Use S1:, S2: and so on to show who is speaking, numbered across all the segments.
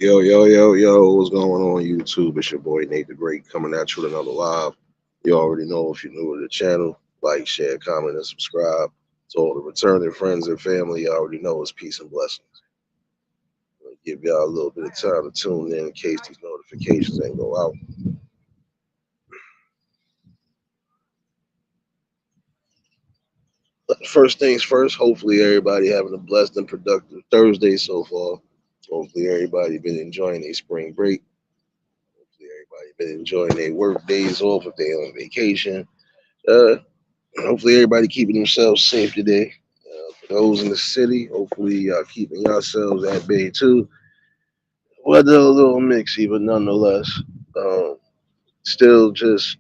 S1: Yo, yo, yo, yo, what's going on YouTube? It's your boy Nate the Great coming at you with another live. You already know if you're new to the channel, like, share, comment, and subscribe. To all the returning friends and family, you already know it's peace and blessings. I'll give y'all a little bit of time to tune in case these notifications ain't go out. But first things first, hopefully everybody having a blessed and productive Thursday so far. Hopefully everybody been enjoying their spring break. Hopefully everybody been enjoying their work days off if they on vacation. Uh, Hopefully, everybody keeping themselves safe today. For those in the city, hopefully, y'all keeping yourselves at bay too. Weather a little mixy, but nonetheless, um, still just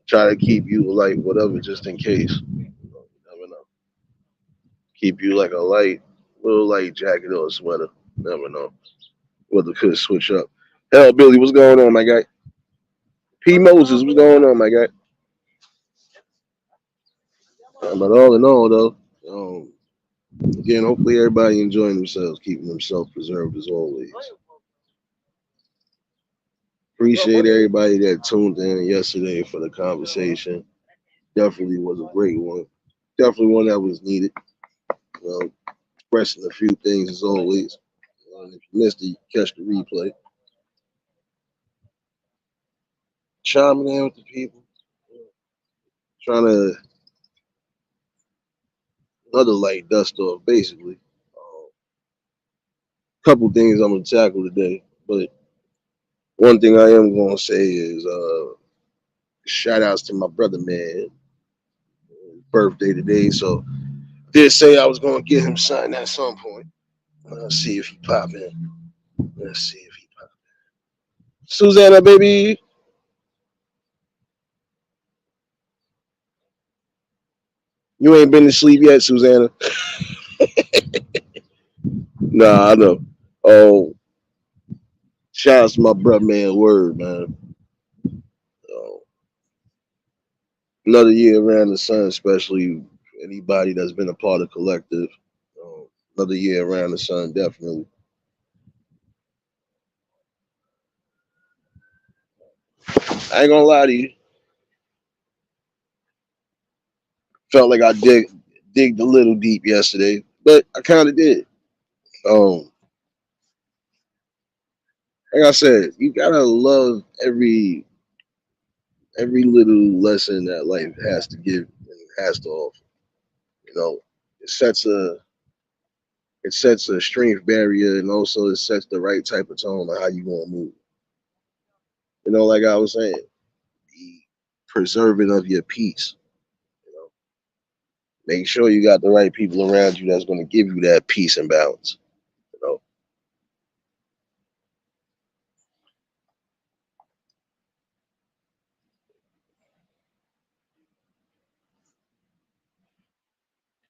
S1: try to keep you like whatever, just in case. You never know. Keep you like a little light jacket or a sweater. Never know. Weather could switch up. Hell, Billy, what's going on, my guy? P. Moses, what's going on, my guy? But all in all, though, um, again, hopefully everybody enjoying themselves, keeping themselves preserved as always. Appreciate everybody that tuned in yesterday for the conversation. Definitely was a great one. Definitely one that was needed. Well, expressing a few things as always. And if you missed it, you can catch the replay. Chiming in with the people. Trying to another light dust off, basically. Couple things I'm gonna tackle today, but one thing I am gonna say is shout outs to my brother, man. Birthday today, so did say I was gonna get him something at some point. Let's see if he pop in. Let's see if he pop. Susanna, baby, you ain't been to sleep yet, Susanna. Nah, I know. Oh, shout out to my brother, man. Word, man. Oh, another year around the sun, especially anybody that's been a part of collective. Another year around the sun, definitely. I ain't gonna lie to you. Felt like I digged a little deep yesterday, but I kind of did. Um, like I said, you gotta love every little lesson that life has to give and has to offer. You know, it sets a it sets a strength barrier and also it sets the right type of tone on how you want to move. You know, like I was saying, be preserving of your peace. You know, make sure you got the right people around you that's going to give you that peace and balance. You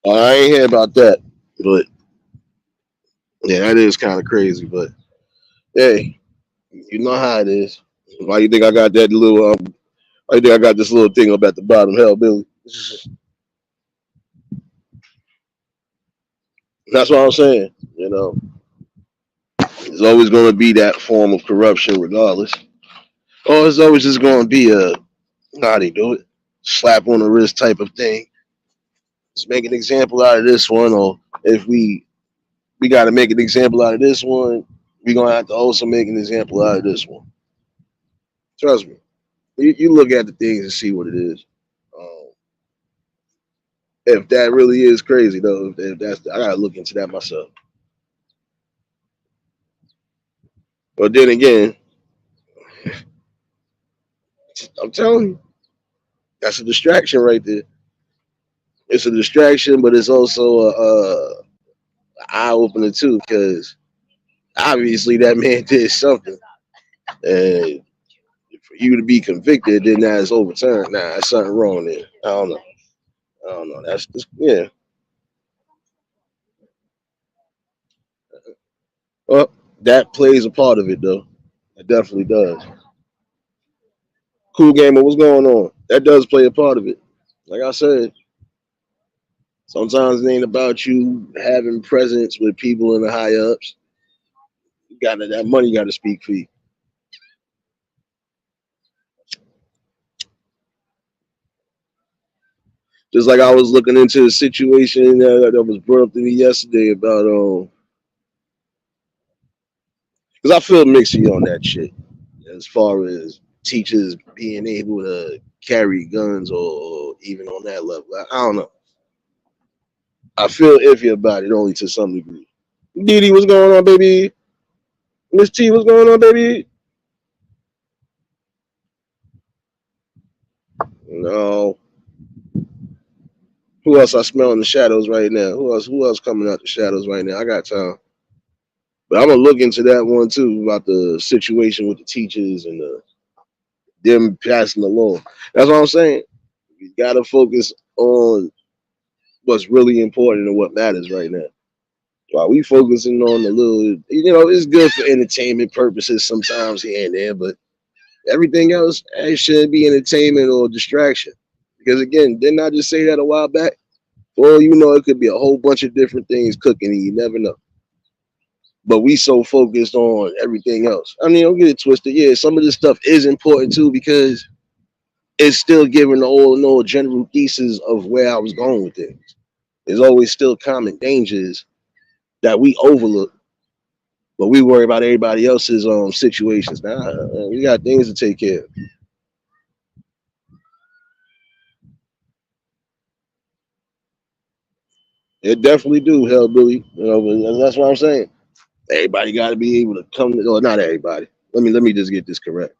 S1: know, I ain't hear about that, but yeah, that is kind of crazy. But hey, you know how it is. Why you think I got that little? Why you think I got this little thing up at the bottom? Hell, Billy. That's what I'm saying. You know, there's always going to be that form of corruption, regardless. Or it's always just going to be a how they do it, slap on the wrist type of thing. Let's make an example out of this one, or if we got to make an example out of this one, we're gonna have to also make an example out of this one. Trust me. You look at the things and see what it is. Um, if that really is crazy, though, if that's I gotta look into that myself. But then again, I'm telling you, that's a distraction right there. It's a distraction, but it's also a eye opener too, because obviously that man did something, and for you to be convicted, then that's overturned. Nah, there's something wrong there. I don't know. I don't know. That's just, yeah. Well, that plays a part of it though. It definitely does. Cool gamer, what's going on? That does play a part of it. Like I said, sometimes it ain't about you having presence with people in the high ups. Got that money got to speak for you. Just like I was looking into a situation that was brought up to me yesterday about because I feel mixy on that shit as far as teachers being able to carry guns or even on that level. I don't know. I feel iffy about it only to some degree. Didi, what's going on, baby? Miss T, what's going on, baby? No. Who else I smell in the shadows right now? Who else? Who else coming out the shadows right now? I got time. But I'm gonna look into that one too about the situation with the teachers and them passing the law. That's what I'm saying. You gotta focus on what's really important and what matters right now. While we focusing on the little, it's good for entertainment purposes sometimes here and there, but everything else it should be entertainment or distraction. Because again, didn't I just say that a while back? Well, it could be a whole bunch of different things cooking, and you never know. But we so focused on everything else. I mean, don't get it twisted. Yeah, some of this stuff is important too because it's still giving the all in all general thesis of where I was going with things. There's always still common dangers that we overlook, but we worry about everybody else's situations. Now we got things to take care of. It definitely do, hellbilly. But that's what I'm saying. Everybody got to be able to come. Or not everybody. Let me just get this correct.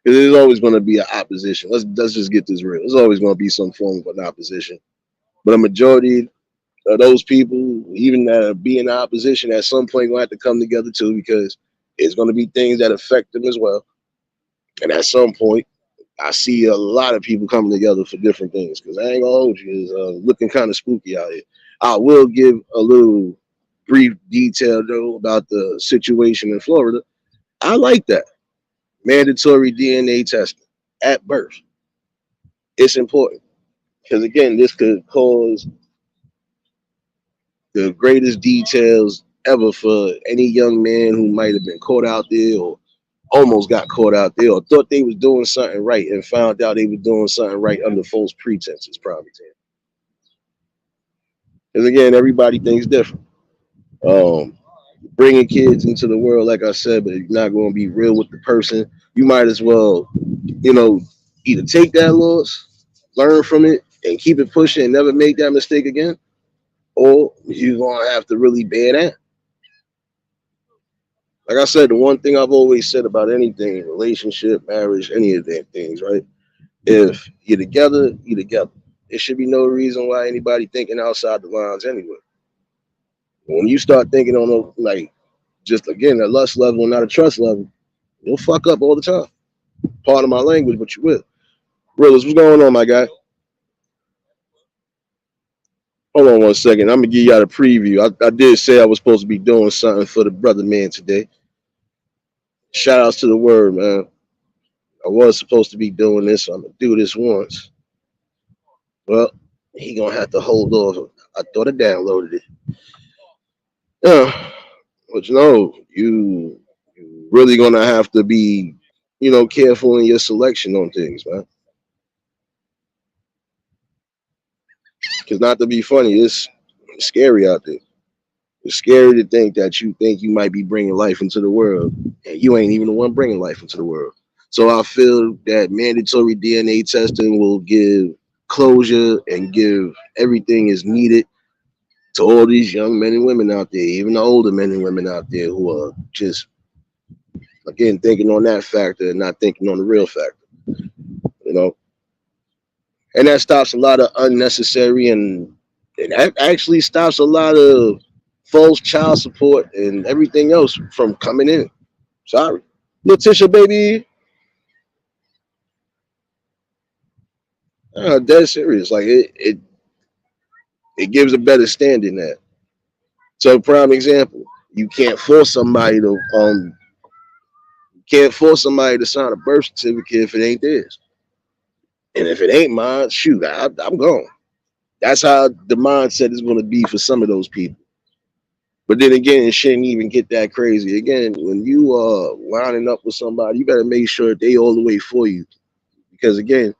S1: Because there's always going to be an opposition. Let's just get this real. There's always going to be some form of an opposition. But a majority of those people, even that be in opposition, at some point going to have to come together too, because it's going to be things that affect them as well. And at some point, I see a lot of people coming together for different things. Because I ain't gonna hold you, it's looking kind of spooky out here. I will give a little brief detail though about the situation in Florida. I like that mandatory DNA testing at birth. It's important because again, this could cause the greatest details ever for any young man who might have been caught out there or almost got caught out there or thought they was doing something right and found out they were doing something right under false pretenses, probably. Because again, everybody thinks different. Um, Bringing kids into the world, like I said, but you're not going to be real with the person. You might as well, you know, either take that loss, learn from it, and keep it pushing and never make that mistake again, or you're going to have to really bear that. Like I said, the one thing I've always said about anything, relationship, marriage, any of them things, right? If you're together, you're together. There should be no reason why anybody thinking outside the lines anyway. When you start thinking on a, like, just again, a lust level, not a trust level, you'll fuck up all the time. Part of my language, but you will. Realist, what's going on, my guy? Hold on one second. I'm gonna give y'all a preview. I did say I was supposed to be doing something for the brother man today. Shout outs to the word, man. I was supposed to be doing this, so I'm gonna do this once. Well, he gonna have to hold off. I thought I downloaded it. Yeah, but you really gonna have to be, careful in your selection on things, man. Because not to be funny, it's scary out there. It's scary to think you might be bringing life into the world, and you ain't even the one bringing life into the world. So I feel that mandatory DNA testing will give closure and give everything is needed to all these young men and women out there, even the older men and women out there who are just again thinking on that factor and not thinking on the real factor. You know, and that stops a lot of unnecessary and it actually stops a lot of false child support and everything else from coming in. Sorry. Letitia, baby. Dead serious. Like it gives a better standing that. So prime example, you can't force somebody to sign a birth certificate if it ain't theirs. And if it ain't mine, shoot, I'm gone. That's how the mindset is going to be for some of those people. But then again, it shouldn't even get that crazy. Again, when you are lining up with somebody, you got to make sure they all the way for you. Because again,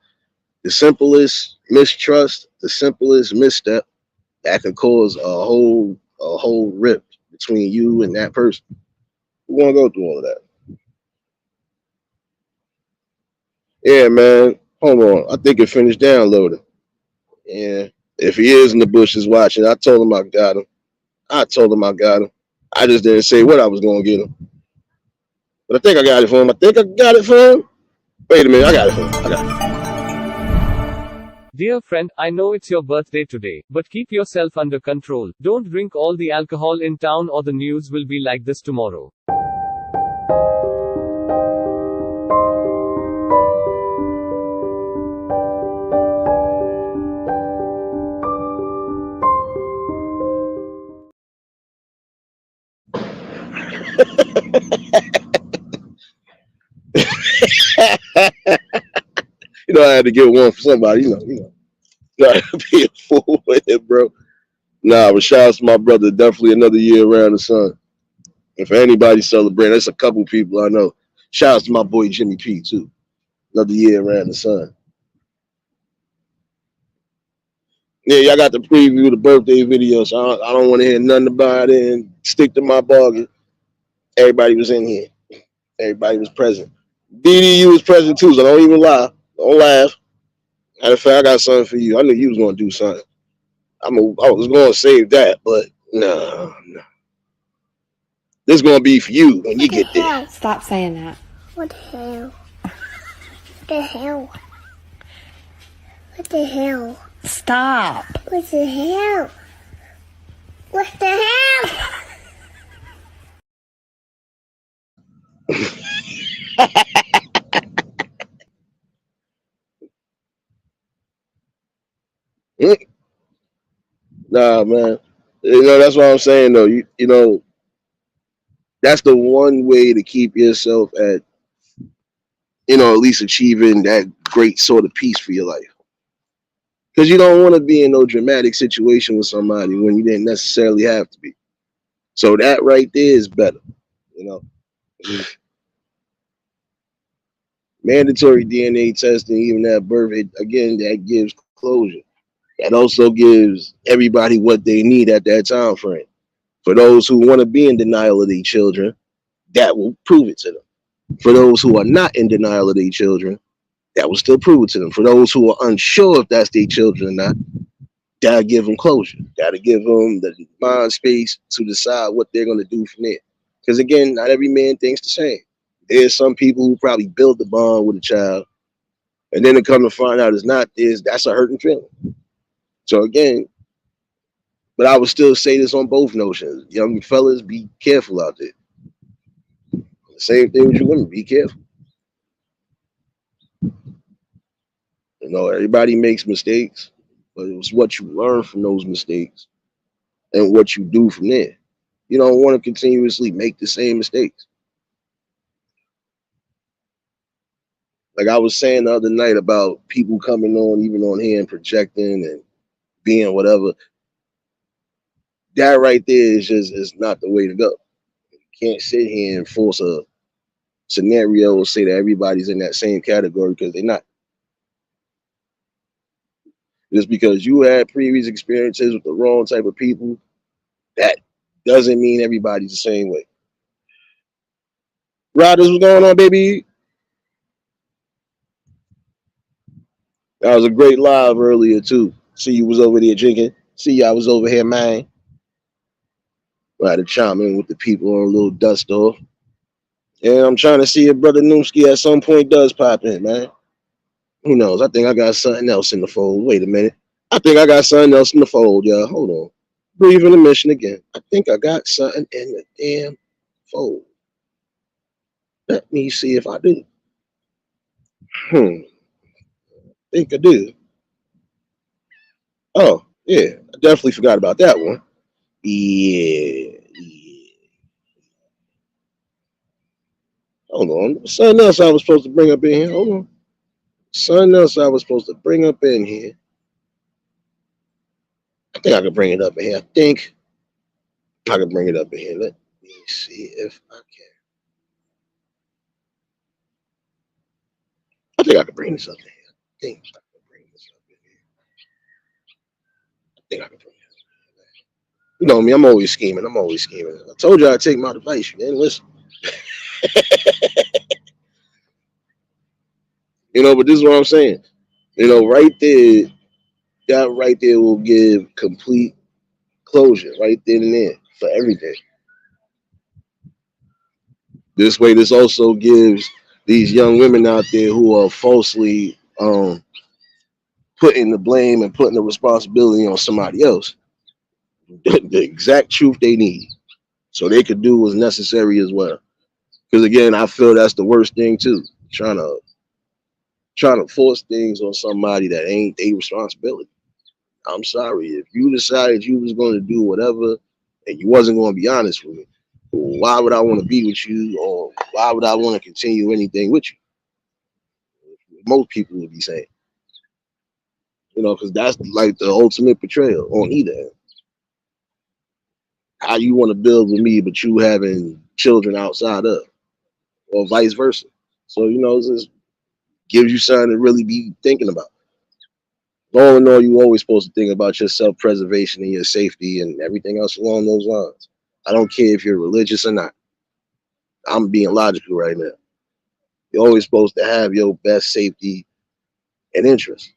S1: the simplest mistrust, the simplest misstep, that could cause a whole rip between you and that person. We want to go through all of that. Yeah, man. Hold on. I think it finished downloading. Yeah. If he is in the bushes watching, I told him I got him. I told him I got him. I just didn't say what I was going to get him. But I think I got it for him. I think I got it for him. Wait a minute. I got it for him. I got it.
S2: Dear friend, I know it's your birthday today, but keep yourself under control. Don't drink all the alcohol in town or the news will be like this tomorrow.
S1: I had to get one for somebody. Got to be a fool with it, bro. Nah, but shout out to my brother. Definitely another year around the sun. If anybody celebrating, there's a couple people I know. Shout out to my boy Jimmy P too. Another year around the sun. Yeah, y'all got to preview the birthday video, so I don't want to hear nothing about it and stick to my bargain. Everybody was in here. Everybody was present. DDU was present too, so don't even lie. Don't laugh. Matter of fact, I got something for you. I knew you was gonna do something. I was gonna save that, but no, no. This is gonna be for you when you get there.
S3: Stop saying that.
S4: What the hell? What the hell? What the hell?
S3: Stop.
S4: What the hell? What the hell?
S1: Nah, man. That's what I'm saying though. That's the one way to keep yourself at, at least achieving that great sort of peace for your life. Because you don't want to be in no dramatic situation with somebody when you didn't necessarily have to be. So that right there is better. You know, mandatory DNA testing, even at birth, again, that gives closure. That also gives everybody what they need at that time frame. For those who want to be in denial of their children, that will prove it to them. For those who are not in denial of their children, that will still prove it to them. For those who are unsure if that's their children or not, that'll give them closure. That'll give them the mind space to decide what they're going to do from there. Because again, not every man thinks the same. There's some people who probably build the bond with a child, and then to come to find out it's not this, that's a hurting feeling. So again, but I would still say this on both notions. Young fellas, be careful out there. The same thing with you women, be careful. Everybody makes mistakes, but it was what you learn from those mistakes and what you do from there. You don't want to continuously make the same mistakes. Like I was saying the other night about people coming on, even on here and projecting and being whatever. That right there is not the way to go. You can't sit here and force a scenario or say that everybody's in that same category because they're not. Just because you had previous experiences with the wrong type of people, that doesn't mean everybody's the same way. Riders, what's going on, baby? That was a great live earlier too. See you was over there drinking. See y'all was over here, man. I had to chime in with the people on a little dust off. And I'm trying to see if Brother Noomski at some point does pop in, man. Who knows? I think I got something else in the fold. Wait a minute. I think I got something else in the fold, y'all. Hold on. Breathing the mission again. I think I got something in the damn fold. Let me see if I do. I think I do. Oh, yeah. I definitely forgot about that one. Yeah. Hold on. Something else I was supposed to bring up in here. Hold on. Something else I was supposed to bring up in here. I think I can bring it up in here. I can bring it up in here. Let me see if I can. I think I can bring this up in here. I think I can bring this up in here. I think I can bring this up in here. You know me, I'm always scheming. I'm always scheming. I told you I'd take my advice. You didn't listen. But this is what I'm saying. Right there, that right there will give complete closure right then and there for everything. This way, this also gives these young women out there who are falsely putting the blame and putting the responsibility on somebody else the exact truth they need so they could do what's necessary as well. Because again, I feel that's the worst thing too. Trying to force things on somebody that ain't their responsibility. I'm sorry. If you decided you was going to do whatever and you wasn't going to be honest with me, why would I want to be with you, or why would I want to continue anything with you? Most people would be saying, because that's like the ultimate betrayal on either end. How you want to build with me, but you having children outside of, or vice versa. So, it just gives you something to really be thinking about. All in all, you always supposed to think about your self-preservation and your safety and everything else along those lines. I don't care if you're religious or not. I'm being logical right now. You're always supposed to have your best safety and interest.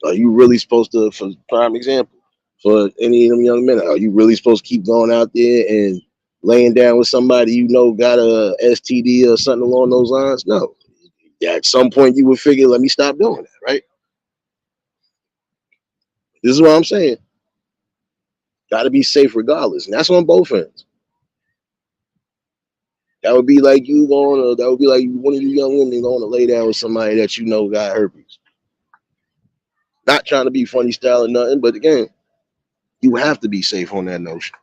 S1: Are you really supposed to, for prime example, for any of them young men, are you really supposed to keep going out there and laying down with somebody got a STD or something along those lines? No. At some point, you would figure, let me stop doing that, right? This is what I'm saying. Got to be safe regardless, and that's on both ends. That would be like you going to. That would be like one of you young women going to lay down with somebody that got herpes. Not trying to be funny style or nothing, but again, you have to be safe on that notion.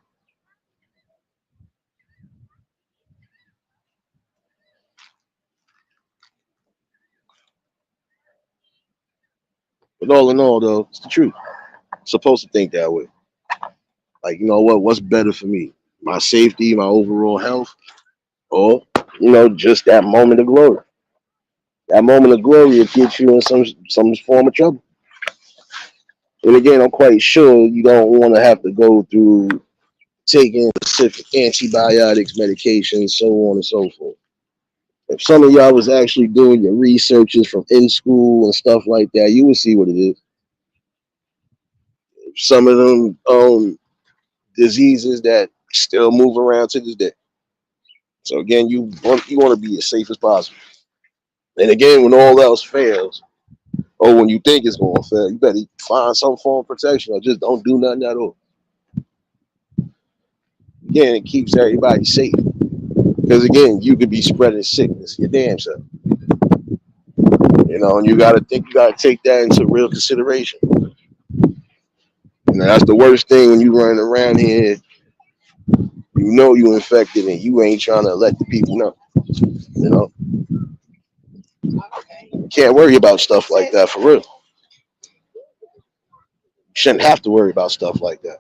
S1: But all in all, though, it's the truth. Supposed to think that way. Like, what's better for me? My safety, my overall health, or, just that moment of glory. That moment of glory will get you in some form of trouble. And again, I'm quite sure you don't want to have to go through taking specific antibiotics, medications, so on and so forth. If some of y'all was actually doing your researches from in school and stuff like that, you would see what it is. Some of them diseases that still move around to this day. So again, you want to be as safe as possible. And again, when all else fails, or when you think it's going to fail, you better find some form of protection, or just don't do nothing at all. Again, it keeps everybody safe. Because again, you could be spreading sickness your damn self. And you gotta take that into real consideration. That's the worst thing when you running around here, you infected and you ain't trying to let the people know. You can't worry about stuff like that for real. You shouldn't have to worry about stuff like that.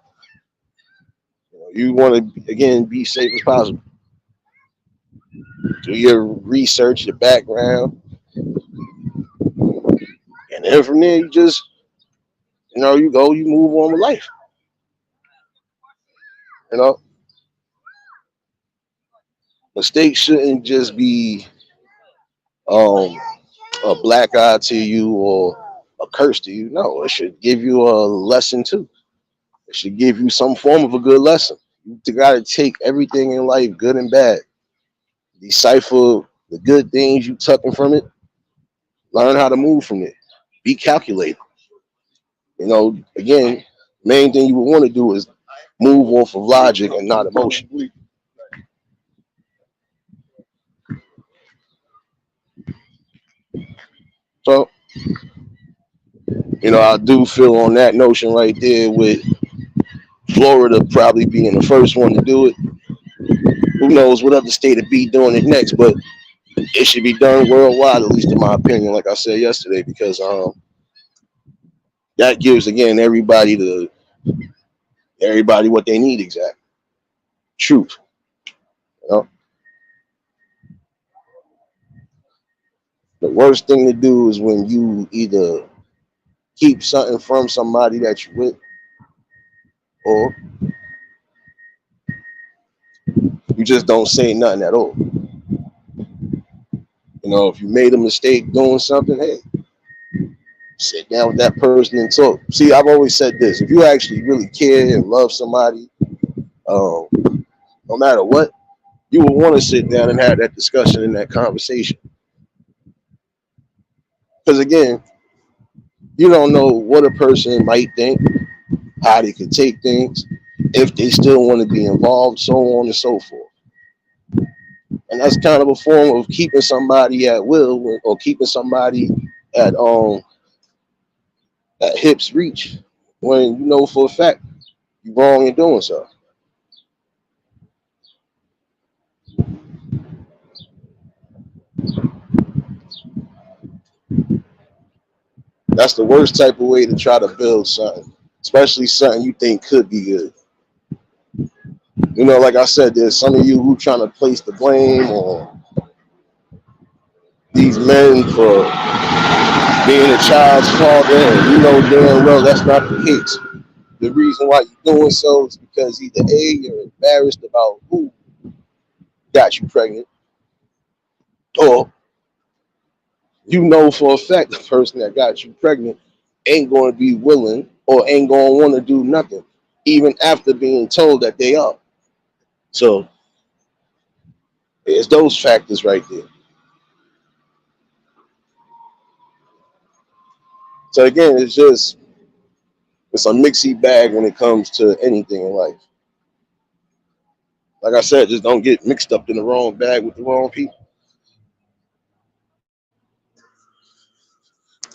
S1: You want to again be safe as possible. Do your research, your background, and then from there you just you move on with life. You know, mistakes shouldn't just be um a black eye to you or a curse to you. No, it should give you a lesson too. It should give you some form of a good lesson. You got to take everything in life, good and bad, decipher the good things you tucking from it, learn how to move from it, be calculated. Again, main thing you would want to do is move off of logic and not emotion. So, I do feel on that notion right there with Florida probably being the first one to do it. Who knows what other state would be doing it next, but it should be done worldwide, at least in my opinion, like I said yesterday, because that gives again everybody what they need exactly. truth. You know, the worst thing to do is when you either keep something from somebody that you with, or you just don't say nothing at all. You know, if you made a mistake doing something, hey, sit down with that person and talk. See, I've always said this: if you actually really care and love somebody, um, no matter what, you will want to sit down and have that discussion and that conversation. Because again, you don't know what a person might think, how they could take things, if they still want to be involved, so on and so forth. And that's kind of a form of keeping somebody at will, or keeping somebody at at hip's reach, when you know for a fact you're wrong in doing so. That's the worst type of way to try to build something, especially something you think could be good. You know, like I said, there's some of you who trying to place the blame on these men for being a child's father, and you know damn well that's not the case. The reason why you're doing so is because either A, you're embarrassed about who got you pregnant, or you know for a fact the person that got you pregnant ain't going to be willing or ain't going to want to do nothing, even after being told that they are. So it's those factors right there. So again, it's a mixy bag when it comes to anything in life. Like I said, just don't get mixed up in the wrong bag with the wrong people.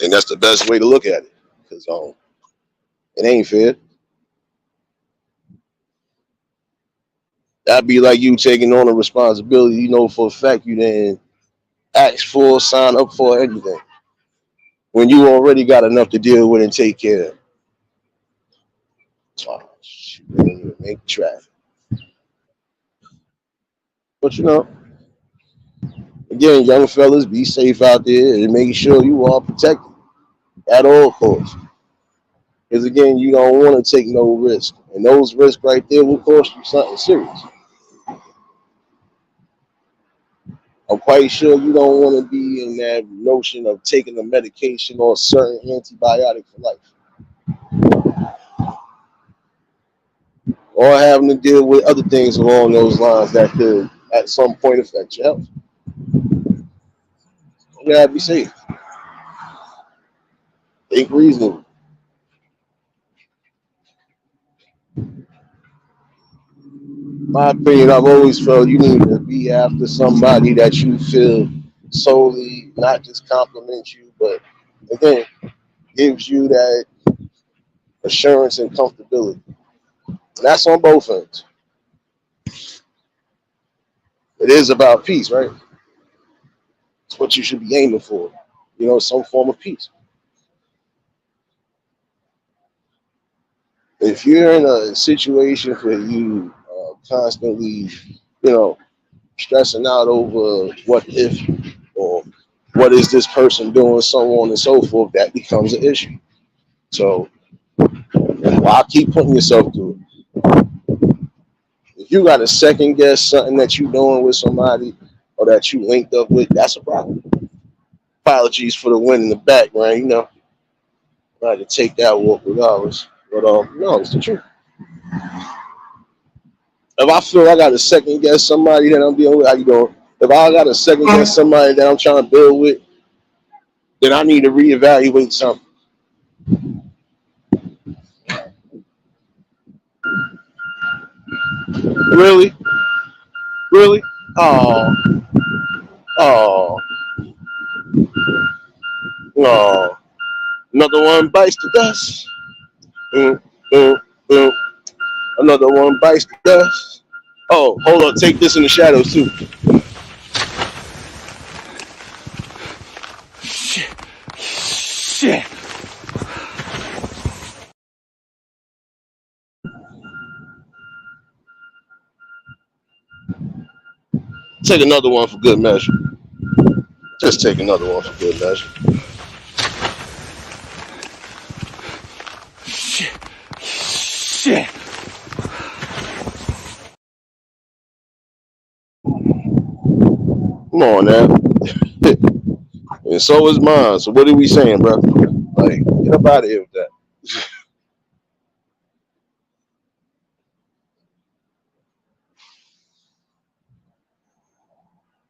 S1: And that's the best way to look at it. Because it ain't fair. That'd be like you taking on a responsibility you know for a fact you didn't ask for, sign up for, anything, when you already got enough to deal with and take care of. Oh, shit, man, make traffic. But you know, again, young fellas, be safe out there and make sure you are protected at all costs. Because again, you don't want to take no risk, and those risks right there will cost you something serious. I'm quite sure you don't want to be in that notion of taking a medication or a certain antibiotic for life, or having to deal with other things along those lines that could, at some point, affect your health. You gotta be safe. Think reasonable. My opinion, I've always felt you need to be after somebody that you feel solely not just compliments you, but again gives you that assurance and comfortability. And that's on both ends. It is about peace, right? It's what you should be aiming for. You know, some form of peace. If you're in a situation where you constantly, you know, stressing out over what if, or what is this person doing, so on and so forth, that becomes an issue. So why keep putting yourself through it? If you got to second guess something that you doing with somebody or that you linked up with, that's a problem. Apologies for the wind in the background, you know. I had to take that walk regardless. But no, it's the truth. If I feel I got to second guess somebody that I'm dealing with, how you doing? If I got to second guess somebody that I'm trying to build with, then I need to reevaluate something. Really? Really? Oh, oh, no. Another one bites the dust. Mm, mm, mm. Another one bites the dust. Oh, hold on. Take this in the shadows too. Shit. take another one for good measure. Just take another one for good measure.
S2: Shit.
S1: Come on now. And so is mine. So what are we saying, bro? Like, get up out of here with that.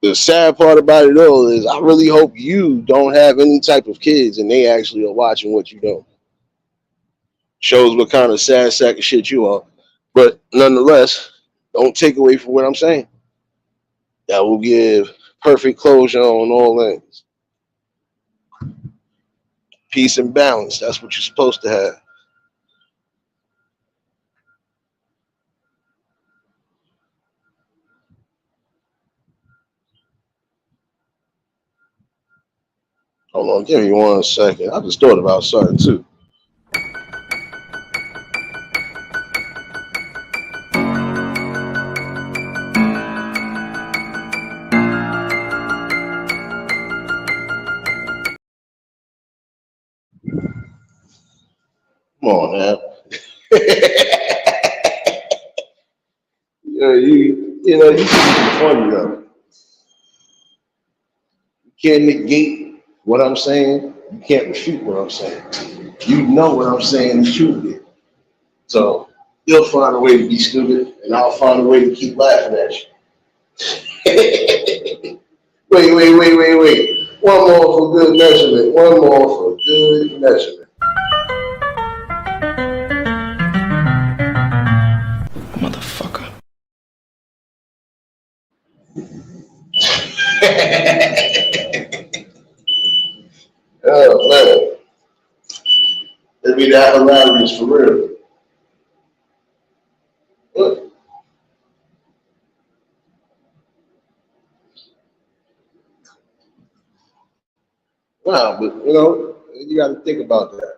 S1: The sad part about it all is I really hope you don't have any type of kids and they actually are watching what you do. Shows what kind of sad sack of shit you are. But nonetheless, don't take away from what I'm saying. That will give perfect closure on all ends. Peace and balance. That's what you're supposed to have. Hold on, give me 1 second. I just thought about something too. Come on now. Yeah, you can be funny though. You can't negate what I'm saying. You can't refute what I'm saying. You know what I'm saying is true. So you'll find a way to be stupid, and I'll find a way to keep laughing at you. Wait. One more for good measurement. One more for good measurement.
S3: Motherfucker.
S1: Oh man, it'd be that hilarious for real. But, wow, but you got to think about that.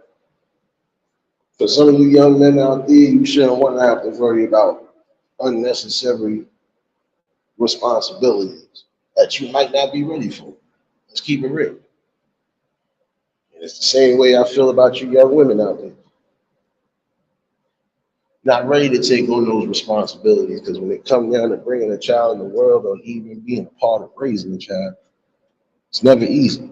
S1: For some of you young men out there, you shouldn't want to have to worry about unnecessary responsibilities that you might not be ready for. Let's keep it real. And it's the same way I feel about you young women out there. Not ready to take on those responsibilities because when it comes down to bringing a child in the world or even being a part of raising a child, it's never easy.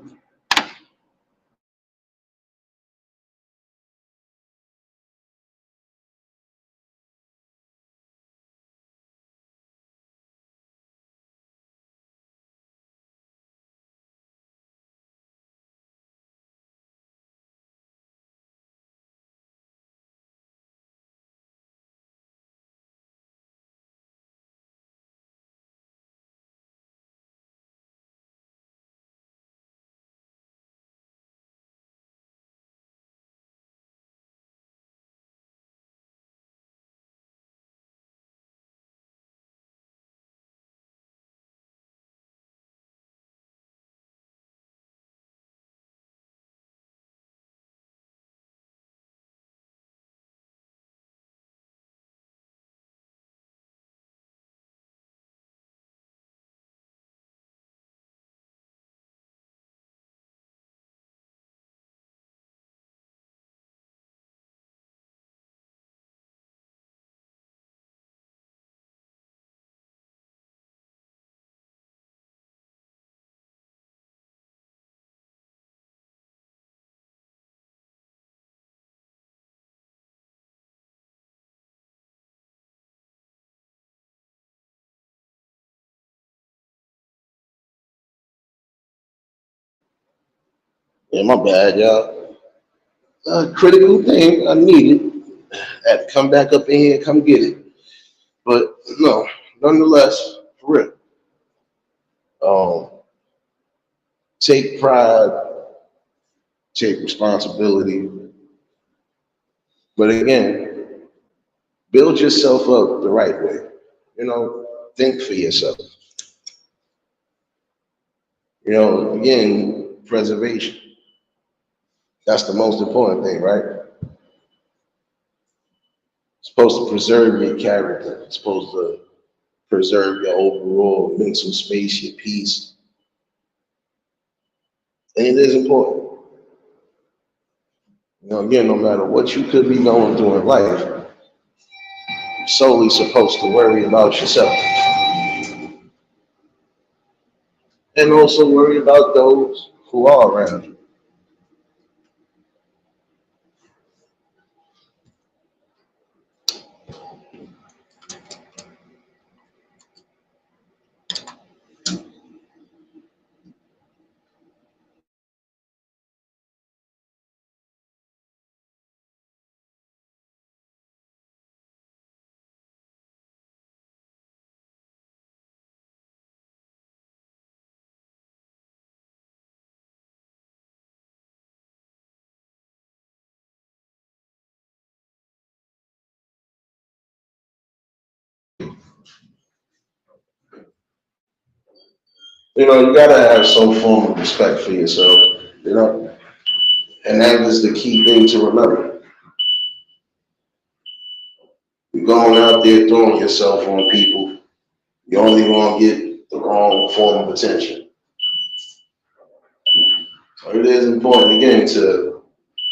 S1: Yeah, my bad, y'all. Critical thing, I need it. Had to come back up in here and come get it. But no, nonetheless, for real. Um, take pride, take responsibility. But again, build yourself up the right way. Think for yourself. Again, preservation. That's the most important thing, right? It's supposed to preserve your character. It's supposed to preserve your overall mental space, your peace. And it is important. Again, no matter what you could be going through in life, you're solely supposed to worry about yourself. And also worry about those who are around you. You gotta have some form of respect for yourself, you know, and that is the key thing to remember. You're going out there throwing yourself on people, you're only gonna get the wrong form of attention. So it is important again to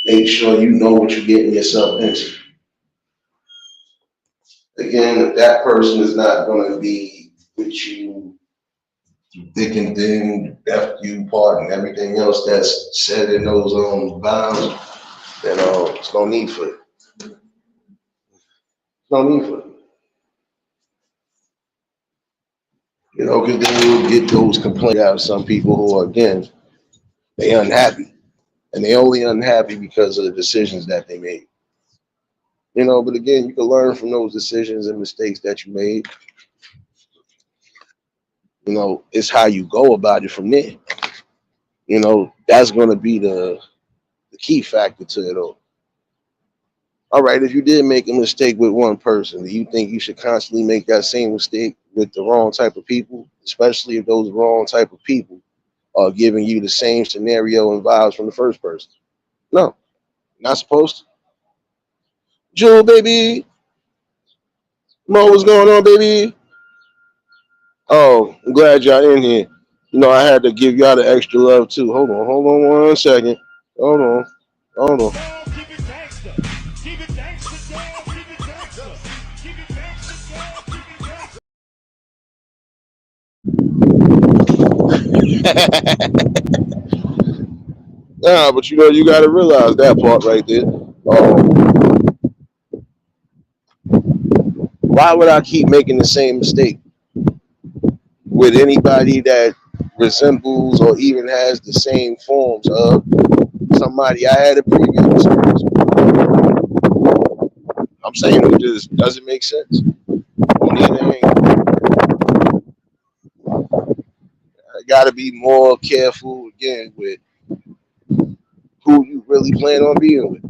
S1: make sure you know what you're getting yourself into. Again, if that person is not gonna be with you thick and thin, after you part and everything else that's said in those bounds, then it's no need for it. No need for it. Because then you'll get those complaints out of some people who are, again, they unhappy. And they only unhappy because of the decisions that they made. But again, you can learn from those decisions and mistakes that you made. It's how you go about it from there. That's going to be the key factor to it all. All right, if you did make a mistake with one person, do you think you should constantly make that same mistake with the wrong type of people, especially if those wrong type of people are giving you the same scenario and vibes from the first person? No, not supposed to. Jewel, baby. Mo, what's going on, baby? Oh, I'm glad y'all in here. I had to give y'all the extra love too. Hold on 1 second. Hold on, hold on. Nah, but you got to realize that part right there. Why would I keep making the same mistake with anybody that resembles or even has the same forms of somebody I had a previous experience with? I'm saying it just doesn't make sense. On either end, I got to be more careful again with who you really plan on being with.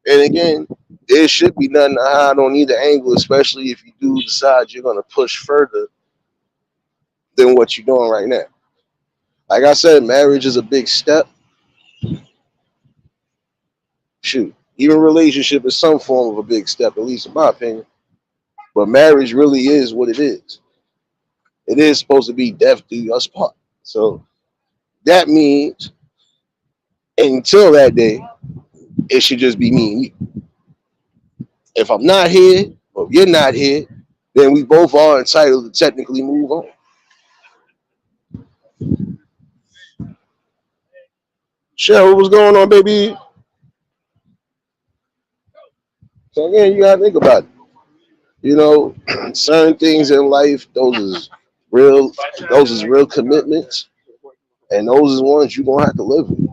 S1: And again, there should be nothing to hide on either angle, especially if you do decide you're going to push further than what you're doing right now. Like I said, marriage is a big step. Shoot, even relationship is some form of a big step, at least in my opinion. But marriage really is what it is. It is supposed to be death do us part. So that means until that day, it should just be me and you. If I'm not here, or if you're not here, then we both are entitled to technically move on. Cheryl, what's going on, baby? So again, you gotta think about it. Certain things in life, real those is real commitments, and those is ones you're gonna have to live with.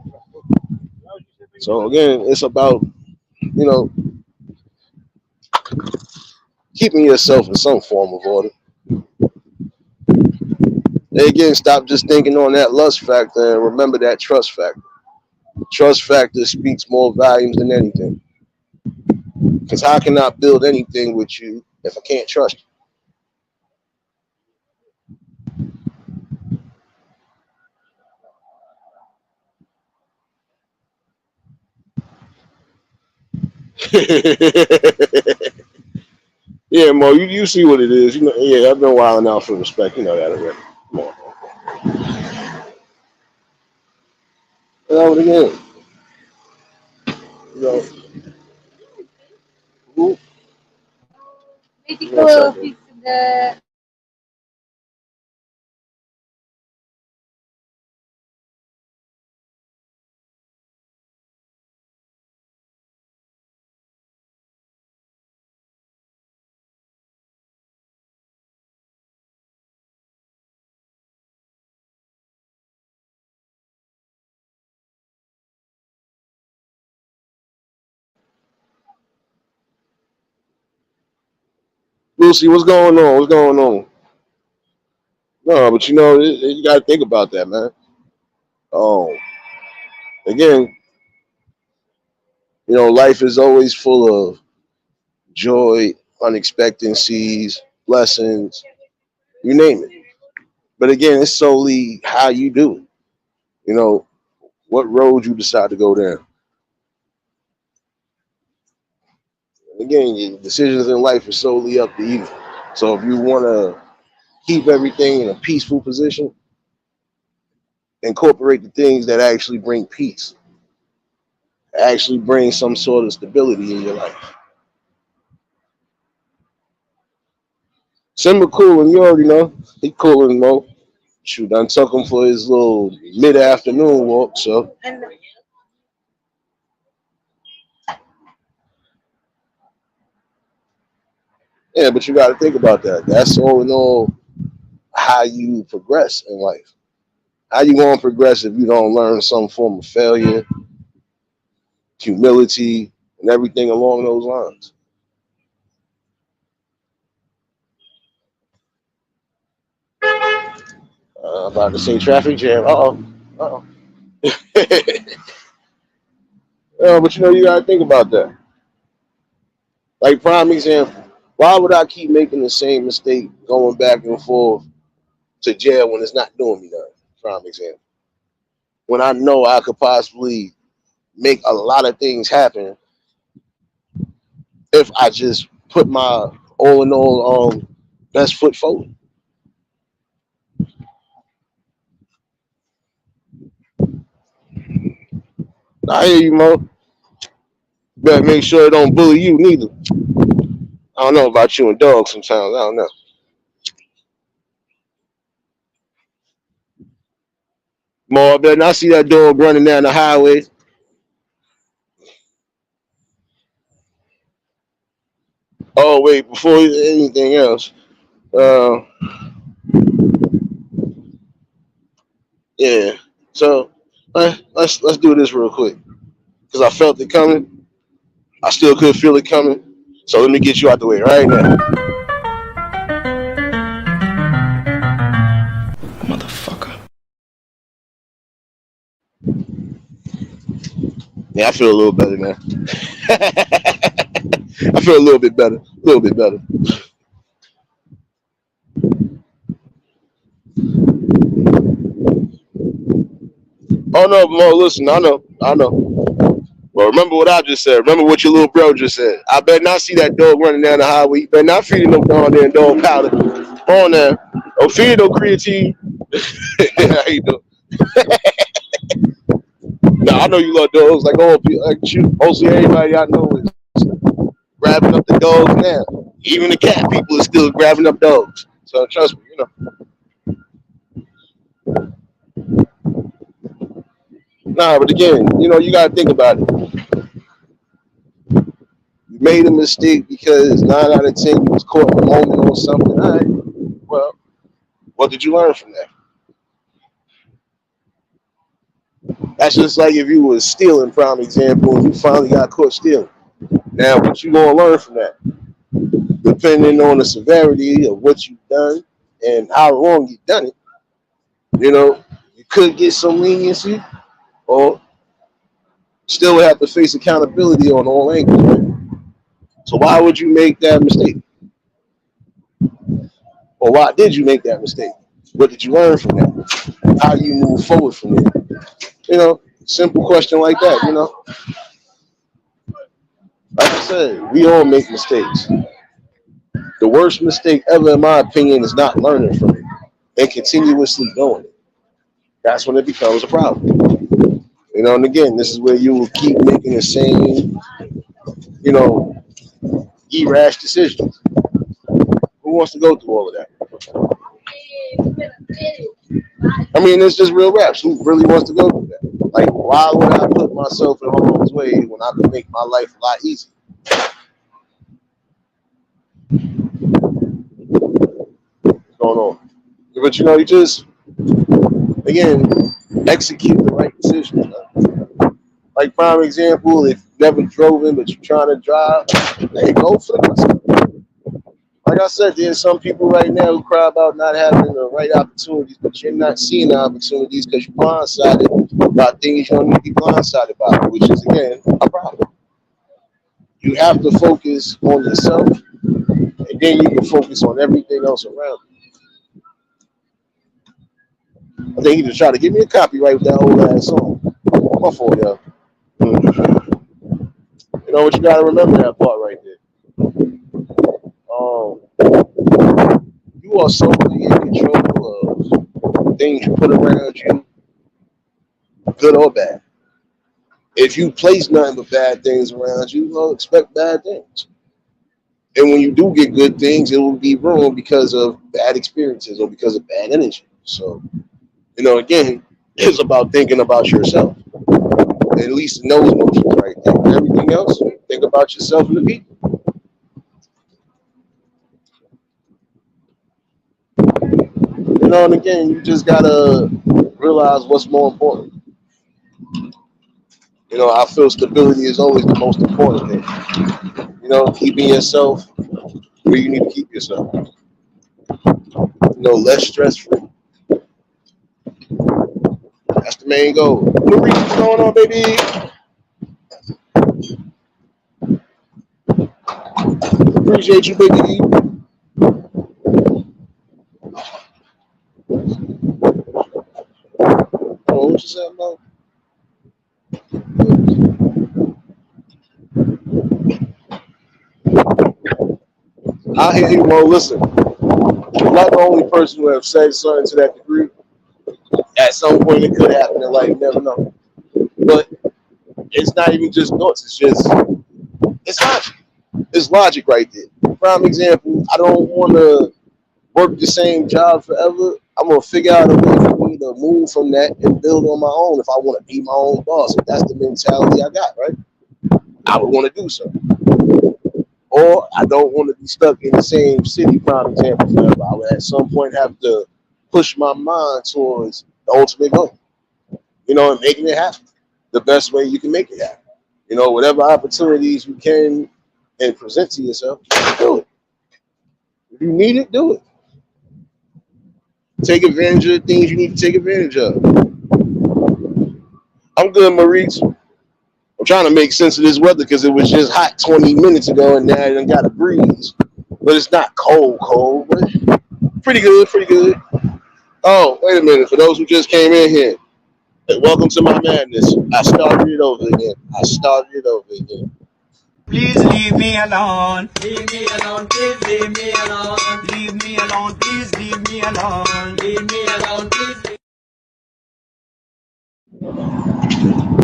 S1: So again, it's about, you know, keeping yourself in some form of order. And again, stop just thinking on that lust factor and remember that trust factor. Trust factor speaks more volumes than anything. Because how can I build anything with you if I can't trust you? Yeah, Mo, you see what it is. You know, yeah, I've been wilding out for respect. You know that already. Come on. You know, again, you know, who? One second. Lucy, what's going on? What's going on? No, but you know, you got to think about that, man. Oh, again, you know, life is always full of joy, unexpectancies, blessings, you name it. But again, it's solely how you do it. You know, what road you decide to go down. And again, your decisions in life are solely up to you. So if you want to keep everything in a peaceful position, incorporate the things that actually bring peace, actually bring some sort of stability in your life. Simba cool, you already know. He cooling, Mo. Shoot, I took him for his little mid-afternoon walk. So yeah, but you got to think about that. That's all in all how you progress in life. How you gonna progress if you don't learn some form of failure, humility, and everything along those lines? I'm about to say traffic jam. Uh-oh. Yeah, but you know, you gotta think about that. Like prime example, why would I keep making the same mistake going back and forth to jail when it's not doing me none? Prime example. When I know I could possibly make a lot of things happen if I just put my all in all best foot forward. I hear you, Mo. Better make sure it don't bully you neither. I don't know about you and dogs sometimes. I don't know. Mo, I better not see that dog running down the highway. Oh wait, before anything else, uh, yeah. So let's do this real quick because I felt it coming. I still could feel it coming. So let me get you out the way right now.
S3: Motherfucker.
S1: Yeah, I feel a little better now. I feel a little bit better. A little bit better. Oh no, Mo, listen, I know. Well, remember what I just said. Remember what your little bro just said. I better not see that dog running down the highway. You better not feed no down there dog powder. On there. Don't feed no creatine. How you doing? Now I know you love dogs like all people, like you. Mostly everybody I know is grabbing up the dogs now. Even the cat people are still grabbing up dogs. So trust me, you know. Nah, but again, you know, you gotta think about it. You made a mistake because 9 out of 10 you was caught in a moment or something. All right. Well, what did you learn from that? That's just like if you was stealing, prime example, and you finally got caught stealing. Now, what you gonna learn from that? Depending on the severity of what you've done and how long you've done it, you know, you could get some leniency, or still have to face accountability on all angles. Right? So why would you make that mistake, or why did you make that mistake? What did you learn from that? How do you move forward from there? You know, simple question like that. You know, like I said, we all make mistakes. The worst mistake ever, in my opinion, is not learning from it and continuously doing it. That's when it becomes a problem. And again, this is where you will keep making the same, you know, rash decisions. Who wants to go through all of that? I mean, it's just real raps. Who really wants to go through that? Like, why would I put myself in harm's way when I could make my life a lot easier? What's going on? But you just, again, execute the right decisions. Like, prime example, if you never drove in but you're trying to drive, hey, go flip myself. Like I said, there's some people right now who cry about not having the right opportunities, but you're not seeing the opportunities because you're blindsided about things you don't need to be blindsided about, which is, again, a problem. You have to focus on yourself, and then you can focus on everything else around you. I think he just tried to give me a copyright with that old ass song. My fault, y'all. You know what? You got to remember that part right there. You are solely in control of things you put around you, good or bad. If you place nothing but bad things around you, well, expect bad things. And when you do get good things, it will be ruined because of bad experiences or because of bad energy. So, again, it's about thinking about yourself. At least in those motions right there. Everything else, think about yourself and the people. And again, you just gotta realize what's more important. I feel stability is always the most important thing. Keeping yourself where you need to keep yourself. Less stress free. That's the main goal. Marie, what's going on, baby? Appreciate you, baby. Oh, what you said about? I hear you. Well, listen. I'm not the only person who have said something to that degree. At some point, it could happen in life. You never know. But it's not even just thoughts. It's logic. It's logic right there. Prime example. I don't want to work the same job forever. I'm gonna figure out a way for me to move from that and build on my own. If I want to be my own boss, if that's the mentality I got, right? I would want to do so. Or I don't want to be stuck in the same city, prime example, forever. I would at some point have to push my mind towards the ultimate goal, and making it happen the best way you can make it happen. Whatever opportunities you can and present to yourself, do it. If you need it, do it. Take advantage of the things you need to take advantage of. I'm good, Maurice. I'm trying to make sense of this weather because it was just hot 20 minutes ago and now it got a breeze. But it's not cold, but pretty good, pretty good. Oh, wait a minute. For those who just came in here, welcome to my madness. I started it over again.
S5: Please leave me alone. Leave me alone. Please leave me alone. Leave me alone. Please leave me alone. Leave me alone. Please.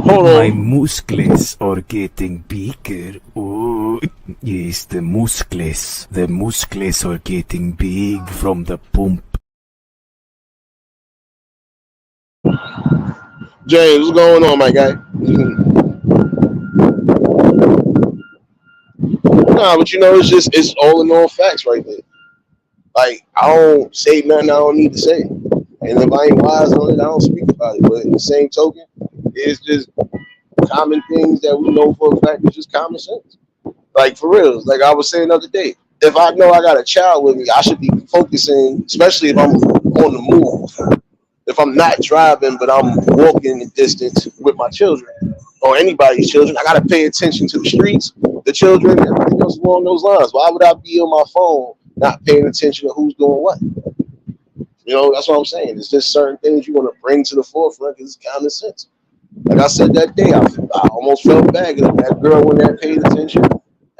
S1: Hold on.
S6: My muscles are getting bigger. Oh, yes, the muscles. The muscles are getting big from the pump.
S1: James, what's going on, my guy? Nah, but it's all in all facts right there. Like, I don't say nothing I don't need to say. And if I ain't wise on it, I don't speak about it. But in the same token, it's just common things that we know for a fact is just common sense. Like, for real, like I was saying the other day, if I know I got a child with me, I should be focusing, especially if I'm on the move. If I'm not driving, but I'm walking the distance with my children or anybody's children, I got to pay attention to the streets, the children, everything else along those lines. Why would I be on my phone not paying attention to who's doing what? That's what I'm saying. It's just certain things you want to bring to the forefront because it's common sense. Like I said that day, I almost felt bad because that girl when that paid attention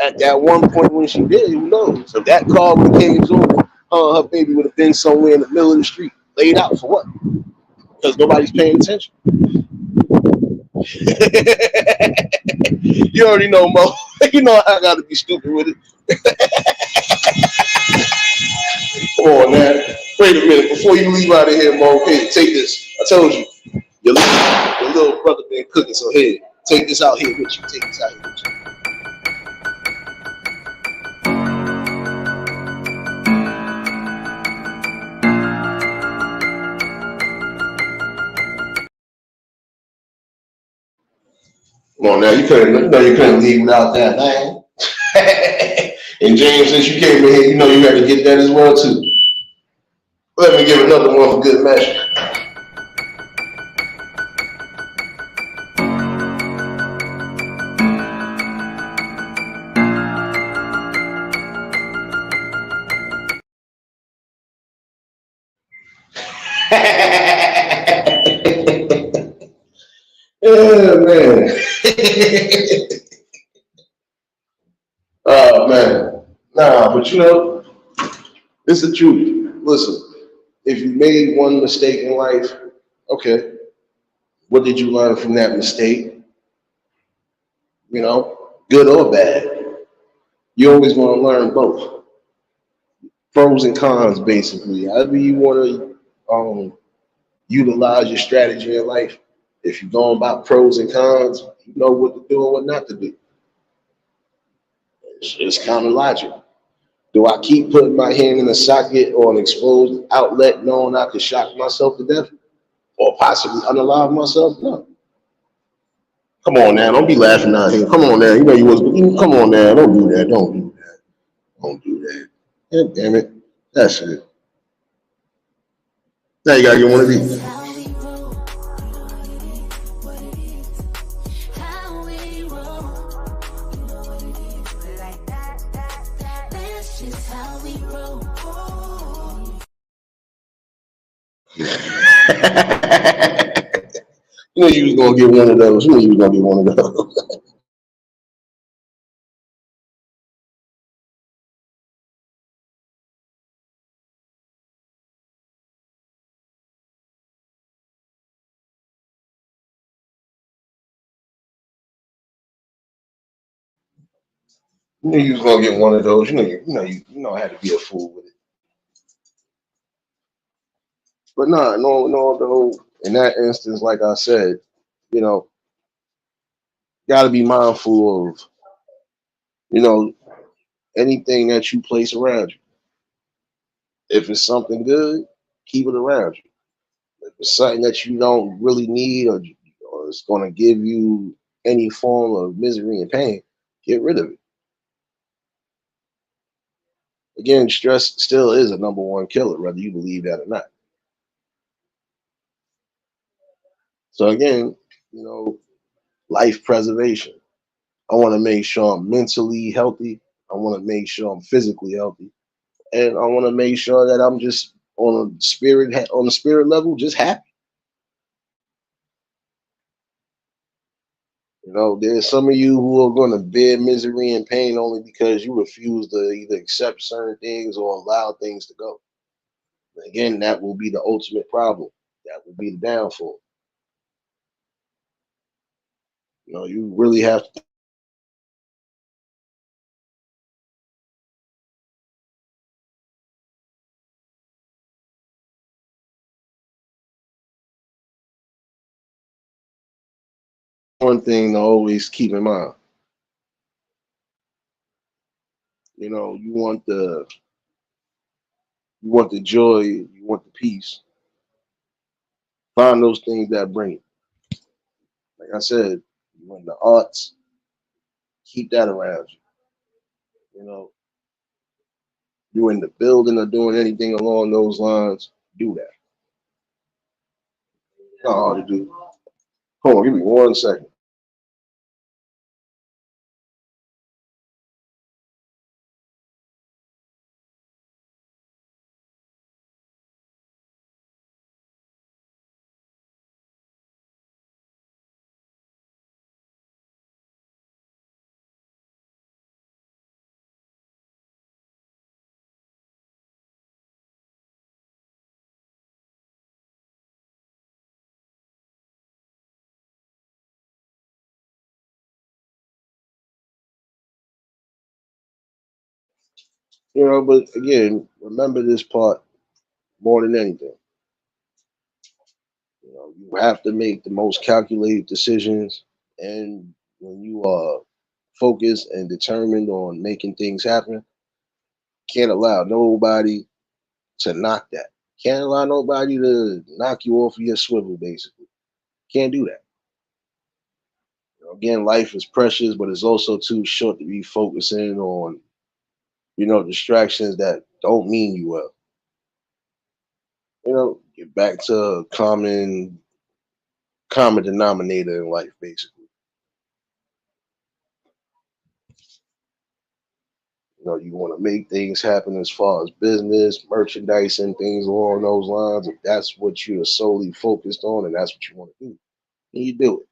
S1: At that one point when she did, who knows? If that car would have came over, her baby would have been somewhere in the middle of the street, laid out for what? Because nobody's paying attention. You already know, Mo. You know I gotta be stupid with it. Come on, man. Wait a minute. Before you leave out of here, Mo, here, take this. I told you. Your little brother been cooking, so here, take this out here with you. Take this out here with you. Come on now, you couldn't leave without that, man. And James, since you came in here, you know you had to get that as well too. Let me give another one for good measure. Yeah, man. Oh man. Nah, but you know, it's the truth. Listen, if you made one mistake in life, okay, what did you learn from that mistake? You know, good or bad. You always want to learn both. Pros and cons, basically. However you want to utilize your strategy in life. If you're going about pros and cons, you know what to do and what not to do. It's common logic. Do I keep putting my hand in a socket or an exposed outlet knowing I could shock myself to death or possibly unalive myself? No. Come on now, don't be laughing out here. Come on now, you know you was. Come on now, don't do that. Don't do that. Don't do that. God damn it. That's it. Now you gotta get one of these. You know you was gonna get one of those. You know you was gonna get one of those. You knew you was gonna get one of those. You know I had to be a fool with it. But nah, no, no. In that instance, like I said, you know, gotta be mindful of, you know, anything that you place around you. If it's something good, keep it around you. If it's something that you don't really need or it's gonna give you any form of misery and pain, get rid of it. Again, stress still is a number one killer, whether you believe that or not. So again, you know, life preservation. I want to make sure I'm mentally healthy. I want to make sure I'm physically healthy, and I want to make sure that I'm just on the spirit level, just happy. You know, there's some of you who are going to bear misery and pain only because you refuse to either accept certain things or allow things to go. Again, that will be the ultimate problem. That will be the downfall. You know, you really have to. One thing to always keep in mind. You know, you want the joy, you want the peace. Find those things that bring it. Like I said, you want the arts, keep that around you. You know, you in the building or doing anything along those lines, do that. Not hard to do. Hold on, give me 1 second. But again, remember this part more than anything. You have to make the most calculated decisions, and when you are focused and determined on making things happen, can't allow nobody to knock that. Can't allow nobody to knock you off of your swivel, basically. Can't do that. Again, life is precious, but it's also too short to be focusing on, distractions that don't mean you well. Get back to a common denominator in life, basically. You want to make things happen as far as business, merchandising, things along those lines. If that's what you're solely focused on and that's what you want to do, then you do it.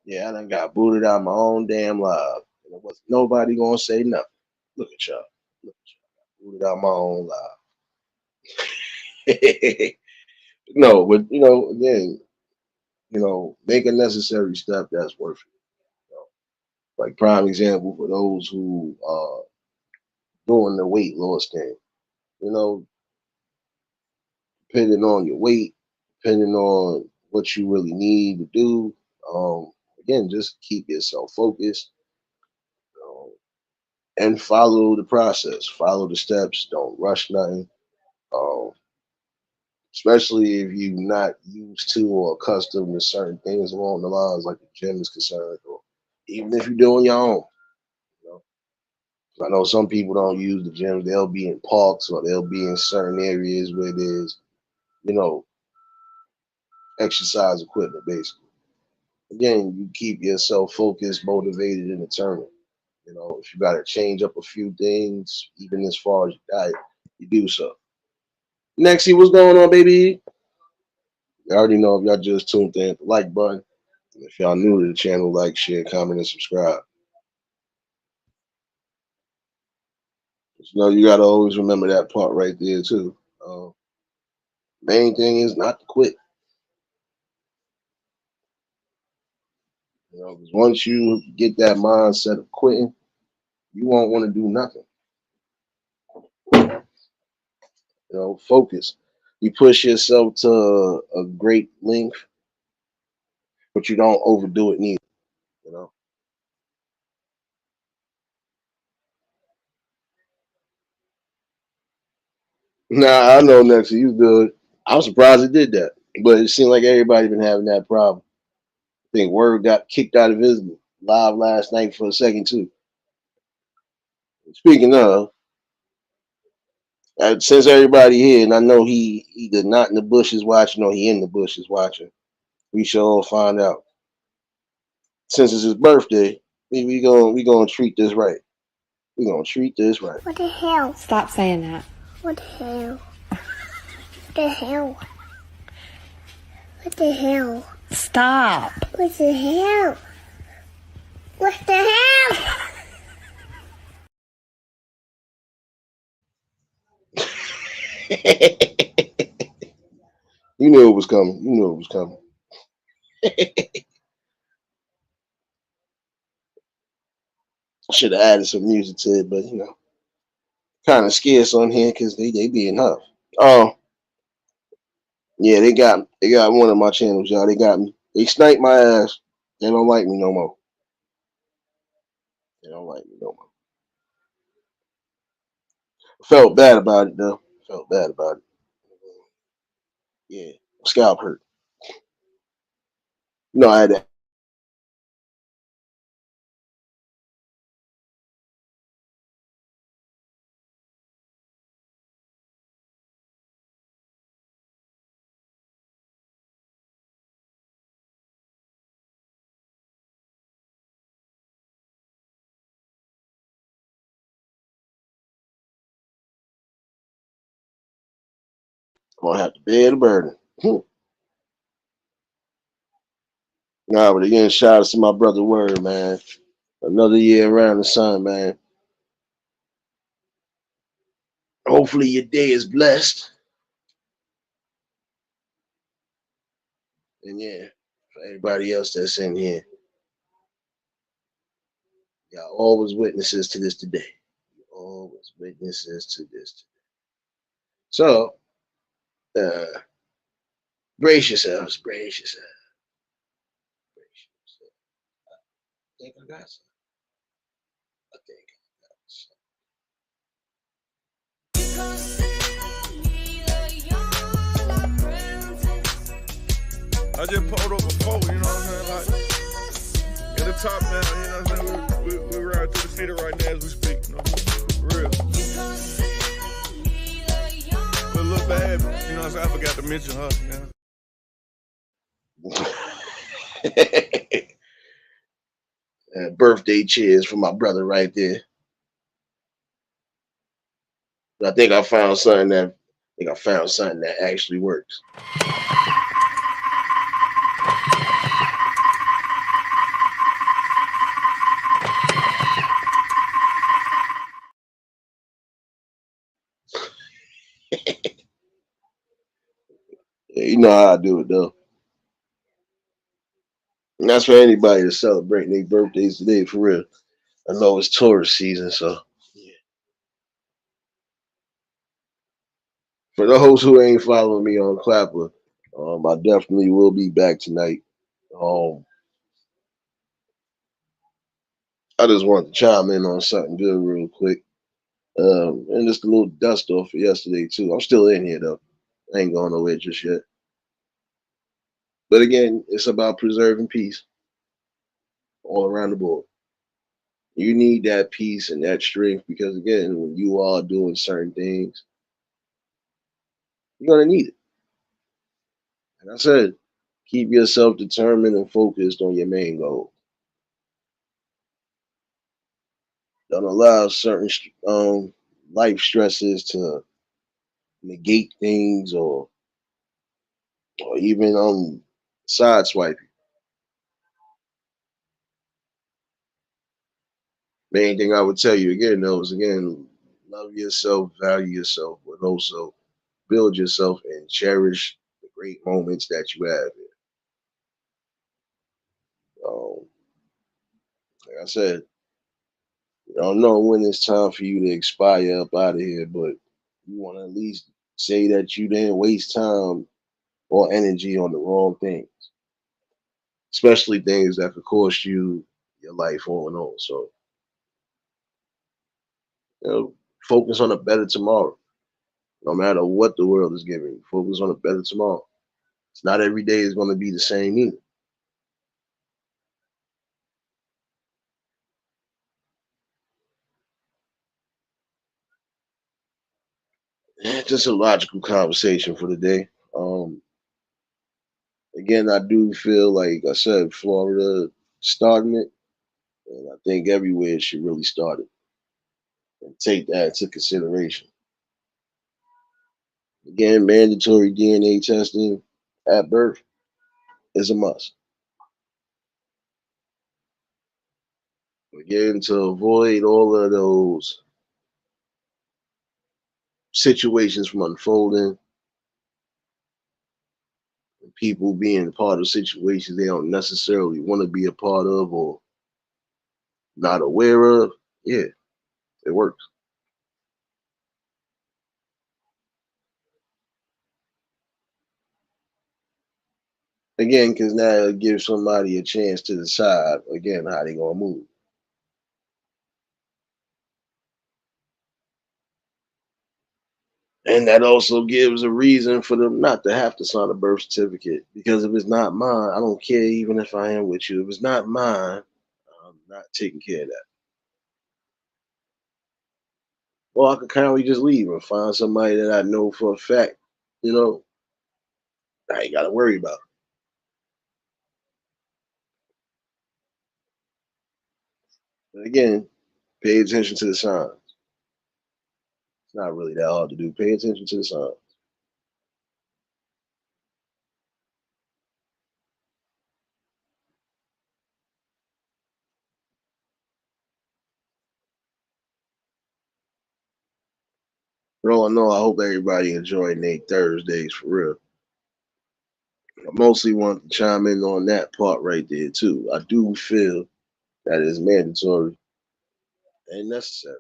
S1: Yeah, I done got booted out my own damn live. And it was nobody gonna say nothing. Look at y'all. Look at y'all. Booted out my own live. No, but again, make a necessary step that's worth it. You know? Like prime example for those who are doing the weight loss thing. You know, depending on your weight, depending on what you really need to do. Again, just keep yourself focused, um, and follow the process. Follow the steps. Don't rush nothing. Um, Especially if you're not used to or accustomed to certain things along the lines like the gym is concerned, or even if you're doing your own. You know, I know some people don't use the gyms. They'll be in parks or they'll be in certain areas where there's, you know, exercise equipment, basically. Again, you keep yourself focused, motivated, and determined. If you got to change up a few things, even as far as your diet, you do so. Nexie, what's going on, baby? You already know if y'all just tuned in, hit the like button. If y'all new to the channel, like, share, comment, and subscribe. You got to always remember that part right there, too. Main thing is not to quit. Because once you get that mindset of quitting, you won't want to do nothing. Focus. You push yourself to a great length, but you don't overdo it neither. You know. Nah, I know next you good. I'm surprised it did that, but it seemed like everybody been having that problem. I think Word got kicked out of his live last night for a second too. Speaking of, since everybody here, and I know he either not in the bushes watching or he in the bushes watching, we shall all find out. Since it's his birthday, we gonna treat this right. We gonna treat this right.
S4: What the hell?
S7: Stop saying that.
S4: What the hell? What the hell? What the hell?
S7: Stop.
S4: What the hell? What the hell?
S1: You knew it was coming. You knew it was coming. Should have added some music to it, but kind of scarce on here because they being tough. Oh yeah, they got one of my channels, y'all. They got me. They sniped my ass. They don't like me no more. They don't like me no more. Felt bad about it though. Felt bad about it. Yeah, scalp hurt. No, I had to. I'm gonna have to bear the burden. Nah, but again, shout out to my brother Word, man. Another year around the sun, man. Hopefully your day is blessed. And yeah, for everybody else that's in here, y'all always witnesses to this today. Always witnesses to this today. So, uh, brace yourselves, brace yourselves, brace yourselves. I think I got some. I think I got some.
S8: I just pulled up before, you know what I'm saying? Like, at the top now, you know what I'm saying? We ride through the city right now as we speak, you know? For real. But a little bad, you know what I'm saying? I forgot to mention her,
S1: Birthday cheers for my brother right there. I think I found something that actually works. Yeah, you know how I do it though. And that's for anybody that's celebrating their birthdays today, for real. I know it's tourist season, so yeah. For those who ain't following me on Clapper, I definitely will be back tonight. Um, I just wanted to chime in on something good real quick. And just a little dust off for yesterday too. I'm still in here though. I ain't going nowhere just yet. But again, it's about preserving peace all around the board. You need that peace and that strength because again, when you are doing certain things, you're gonna need it. And I said, keep yourself determined and focused on your main goal. Don't allow certain life stresses to negate things or even sideswipe you. Main thing I would tell you again though is again, love yourself, value yourself, but also build yourself and cherish the great moments that you have. Um, like I said, you don't know when it's time for you to expire up out of here, but you want to at least say that you didn't waste time or energy on the wrong things, especially things that could cost you your life on and on. So, focus on a better tomorrow. No matter what the world is giving you, focus on a better tomorrow. It's not every day is going to be the same either. Just a logical conversation for the day. Um, Again, I do feel like I said, Florida starting it, and I think everywhere should really start it and take that into consideration. Again, mandatory DNA testing at birth. is a must. Again, to avoid all of those situations from unfolding, people being part of situations they don't necessarily want to be a part of or not aware of, yeah, it works. Again, because now it gives somebody a chance to decide again how they gonna move. And that also gives a reason for them not to have to sign a birth certificate. Because if it's not mine, I don't care even if I am with you. If it's not mine, I'm not taking care of that. Or I could kindly just leave and find somebody that I know for a fact, you know, I ain't gotta worry about. But again, pay attention to the signs. It's not really that hard to do. Pay attention to the signs. But all in all, I hope everybody enjoying their Thursdays for real. I mostly want to chime in on that part right there too. I do feel that is mandatory and necessary.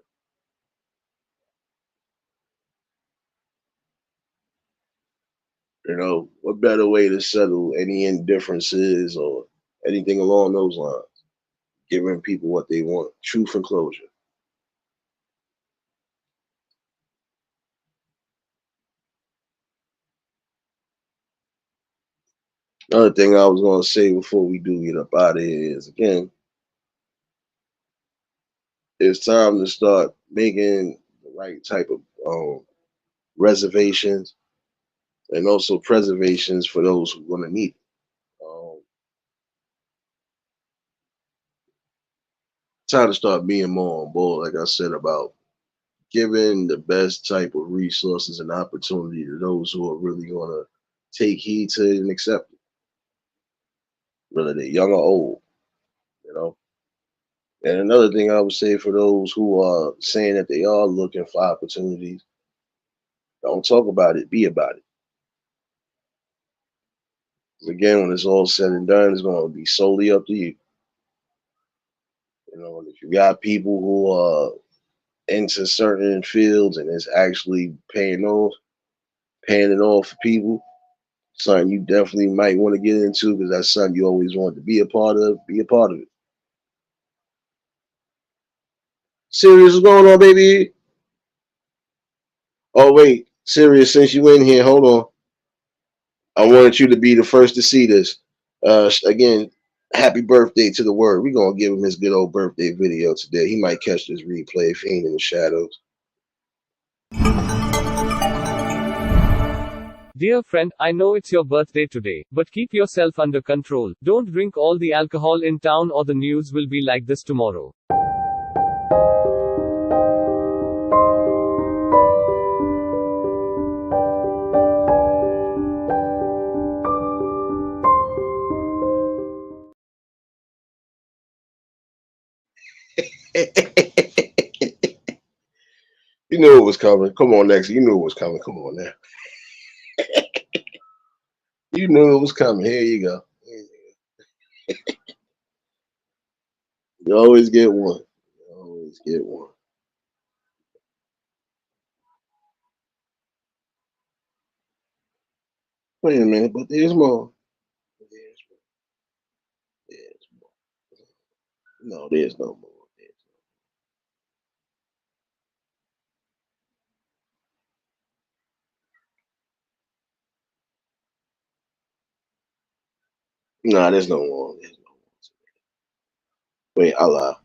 S1: You know, what better way to settle any indifferences or anything along those lines? Giving people what they want, truth and closure. Another thing I was going to say before we do get up out of here is again, it's time to start making the right type of reservations and also preservations for those who want to need it. Time to start being more on board, like I said, about giving the best type of resources and opportunity to those who are really going to take heed to it and accept it, whether they're young or old, you know. And another thing I would say for those who are saying that they are looking for opportunities, don't talk about it, be about it. Again, when it's all said and done, it's going to be solely up to you. You know, and if you got people who are into certain fields and it's actually paying it off for people, something you definitely might want to get into because that's something you always wanted to be a part of. Be a part of it. Serious, what's going on, baby? Oh wait, Serious, since you in here, hold on. I wanted you to be the first to see this. Again, happy birthday to the word. We're gonna give him his good old birthday video today. He might catch this replay if he ain't in the shadows.
S2: Dear friend, I know it's your birthday today, but keep yourself under control. Don't drink all the alcohol in town or the news will be like this tomorrow.
S1: You knew it was coming. Come on, next. You knew it was coming. Come on now. You knew it was coming. Here you go. You always get one. You always get one. Wait a minute, but there's more. There's more. No, there's no more. Nah, there's no more. There's no more. Wait, I lie.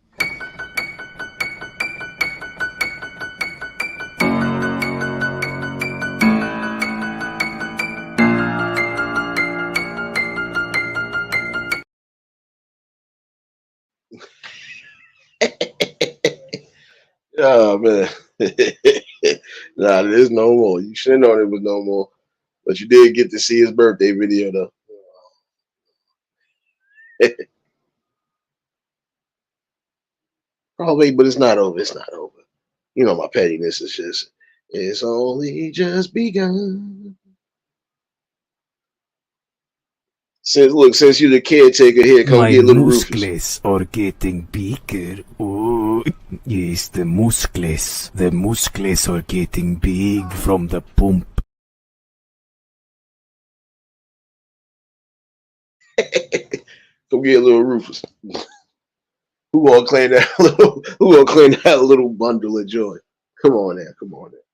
S1: Oh man. Nah, there's no more. You should have known it was no more. But you did get to see his birthday video though. Oh wait, but it's not over. It's not over. You know my pettiness is just. It's only just begun. Since you're the caretaker here, come
S6: My
S1: get little Rufus.
S6: muscles are getting bigger. Oh, yes, the muscles. The muscles are getting big from the pump.
S1: Come get little Rufus. Who gonna claim that little? Who gonna claim that little bundle of joy? Come on now, come on now.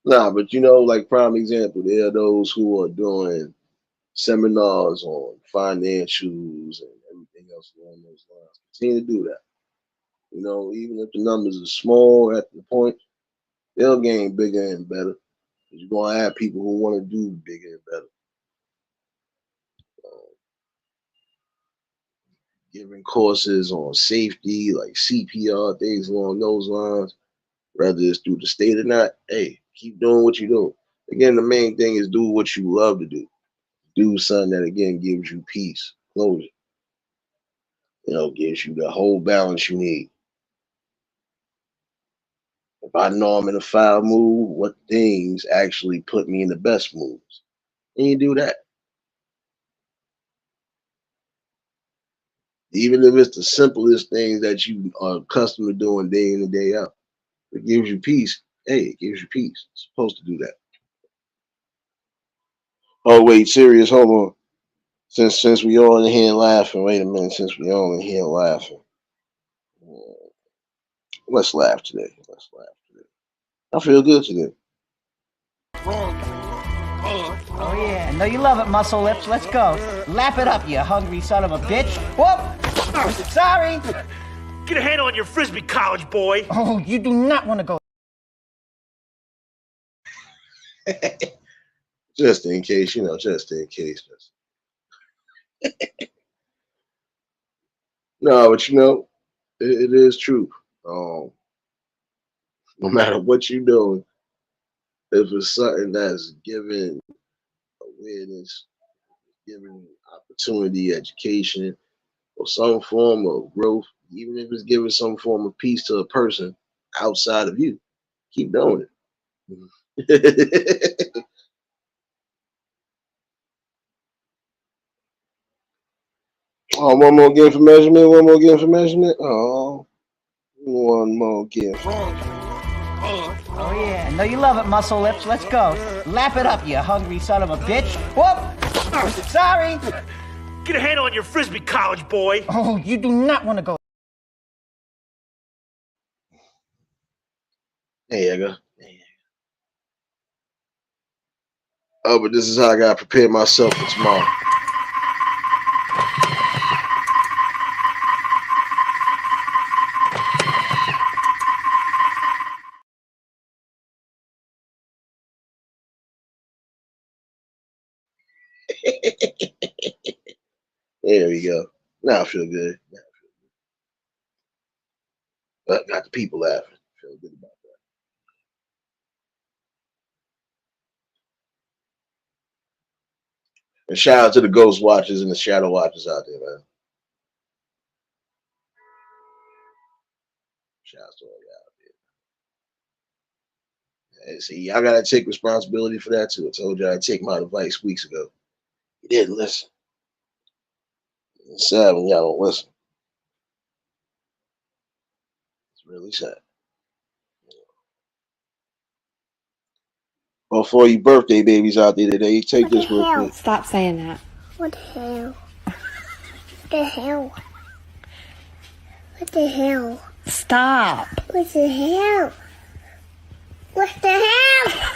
S1: Nah, but like prime example, there are those who are doing seminars on financials and everything else along those lines. Continue to do that. Even if the numbers are small at the point, they'll gain bigger and better. You're gonna have people who want to do bigger and better. Giving courses on safety, like CPR, things along those lines, whether it's through the state or not. Hey, keep doing what you're doing. Again, the main thing is do what you love to do. Do something that again gives you peace, closure. Gives you the whole balance you need. If I know I'm in a foul mood, what things actually put me in the best moods? And you do that. Even if it's the simplest things that you are accustomed to doing day in and day out. It gives you peace. Hey, it gives you peace. It's supposed to do that. Oh wait, serious, hold on. Since we all in here laughing, wait a minute, since we all in here laughing. Let's laugh today. Let's laugh today. I feel good today.
S7: Oh yeah, no you love it, muscle lips. Let's go. Lap it up, you hungry son of a bitch. Whoop! Sorry.
S9: Get a handle on your frisbee, college boy.
S7: Oh, you do not want to go.
S1: Just in case, just in case. No, but it is true. No matter what you're doing, if it's something that's giving awareness, giving opportunity, education, or some form of growth, even if it's giving some form of peace to a person outside of you, keep doing it. Oh, one more game for measurement. One more game for measurement. Oh, one more game.
S7: Oh yeah, no you love it, muscle lips. Let's go. Lap it up, you hungry son of a bitch. Whoop! Sorry.
S9: Get a handle on your frisbee, college boy.
S7: Oh, you do not want to go.
S1: There you go. Oh, but this is how I gotta prepare myself for tomorrow. There we go. Now I feel good. But got the people laughing. Feel good about that. And shout out to the ghost watchers and the shadow watchers out there, man. Shout out to all y'all out there. And see, y'all gotta take responsibility for that too. I told you I'd take my advice weeks ago. You didn't listen. It's sad when y'all don't listen. It's really sad. Well, for you birthday babies out there today, take this real quick.
S4: Stop saying that. What the hell? What the hell? What the hell?
S7: Stop.
S4: What the hell? What the hell?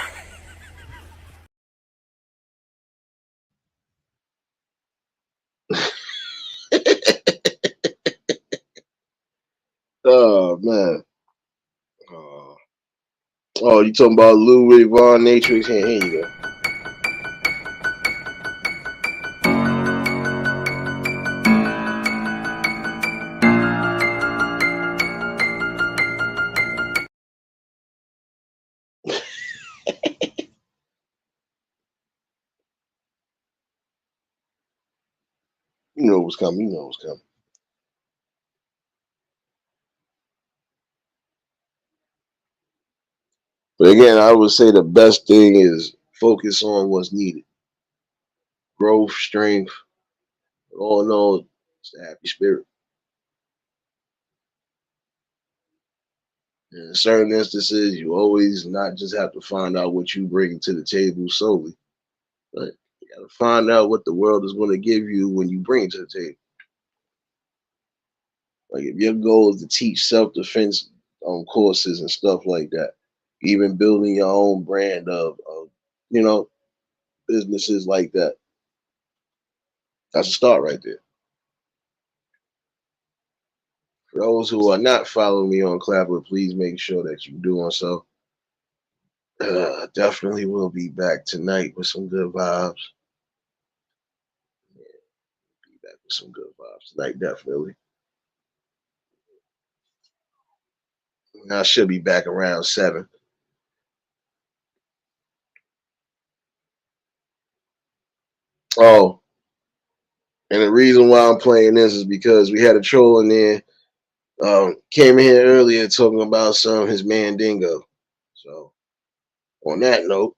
S1: Oh man. Oh, you talking about Louis Von Natrix? Here you go. You know what's coming. You know what's coming. But again, I would say the best thing is focus on what's needed. Growth, strength, all in all, it's a happy spirit. And in certain instances, you always not just have to find out what you bring to the table solely, but you got to find out what the world is going to give you when you bring it to the table. Like if your goal is to teach self-defense courses and stuff like that, even building your own brand of you know businesses like that, that's a start right there. For those who are not following me on Clapper, please make sure that you do so. Definitely will be back tonight with some good vibes. Yeah, be back with some good vibes tonight, definitely. And I should be back around 7. Oh, and the reason why I'm playing this is because we had a troll in there. Came in here earlier talking about some his man Dingo. So on that note,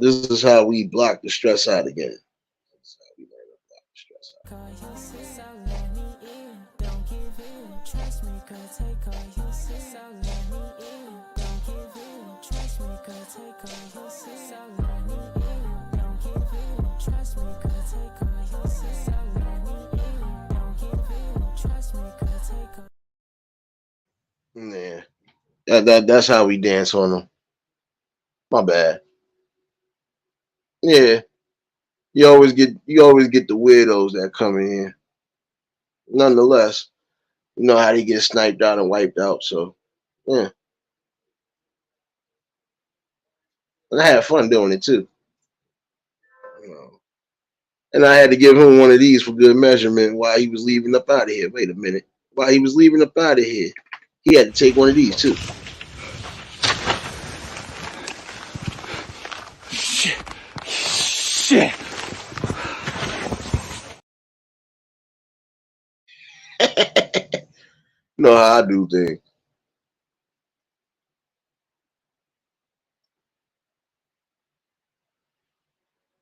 S1: this is how we block the stress out again. This is how we learn to block the stress out. Yeah, that's how we dance on them. My bad. Yeah, you always get the weirdos that come in here. Nonetheless, you know how they get sniped out and wiped out. So yeah, and I had fun doing it too. You know. And I had to give him one of these for good measurement while he was leaving up out of here. Wait a minute. While he was leaving up out of here, he had to take one of these too.
S3: Shit.
S1: You know how I do things.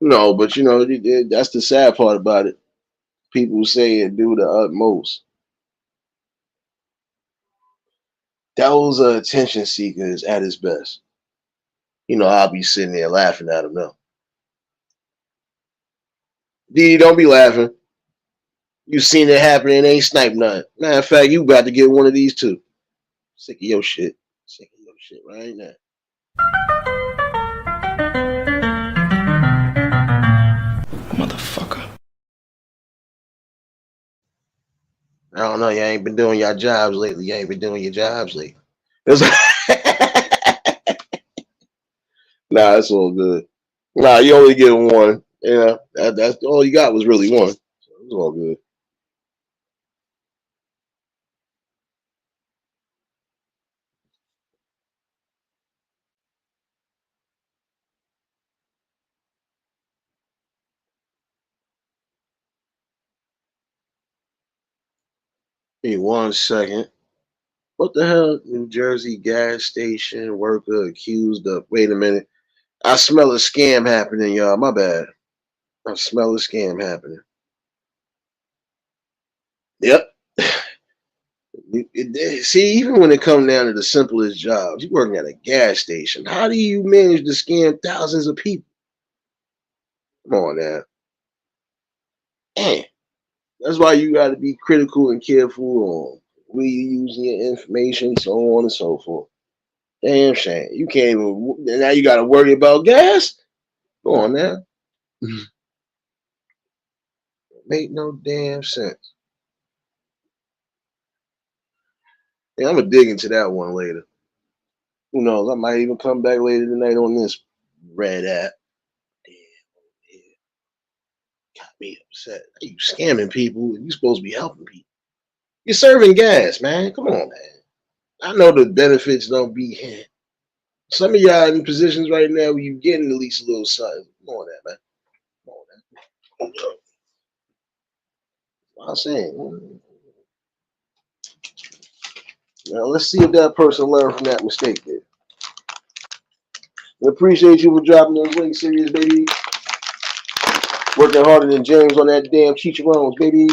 S1: No, but you know that's the sad part about it. People say and do the utmost. Those are attention seekers at its best. You know, I'll be sitting there laughing at them now. D, don't be laughing. You seen it happen and ain't sniped none. Matter of fact, you about to get one of these too. Sick of your shit. Sick of your shit right now.
S3: Motherfucker.
S1: I don't know. You ain't been doing your jobs lately. You ain't been doing your jobs lately. Nah, it's all good. Nah, you only get one. Yeah, that's all you got was really one. So it's all good. Hey, 1 second. What the hell? New Jersey gas station worker accused of. Wait a minute. I smell a scam happening, y'all. My bad. I smell a scam happening. Yep. See, even when it comes down to the simplest jobs, you working at a gas station. How do you manage to scam thousands of people? Come on now. Damn. That's why you got to be critical and careful on where you using your information, so on and so forth. Damn shame. You can't even. Now you got to worry about gas. Go on now. Make no damn sense. Yeah, I'm gonna dig into that one later. Who knows? I might even come back later tonight on this red app. Damn, yeah, got me upset. You scamming people? You supposed to be helping people. You're serving gas, man. Come on, man. I know the benefits don't be here. Some of y'all in positions right now where you getting at least a little something. Come on, that man. Come on, that. I'm saying. Now let's see if that person learned from that mistake there. I appreciate you for dropping those links, serious baby. Working harder than James on that damn chicharrones, baby.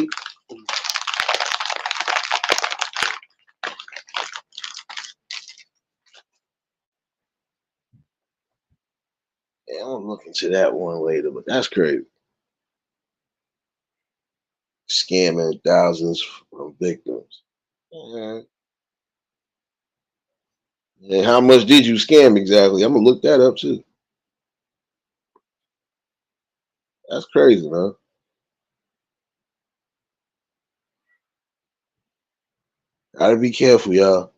S1: Yeah, I'm gonna look into that one later, but that's crazy. Scamming thousands from victims. And how much did you scam exactly? I'm gonna look that up too. That's crazy, man. Gotta be careful, y'all.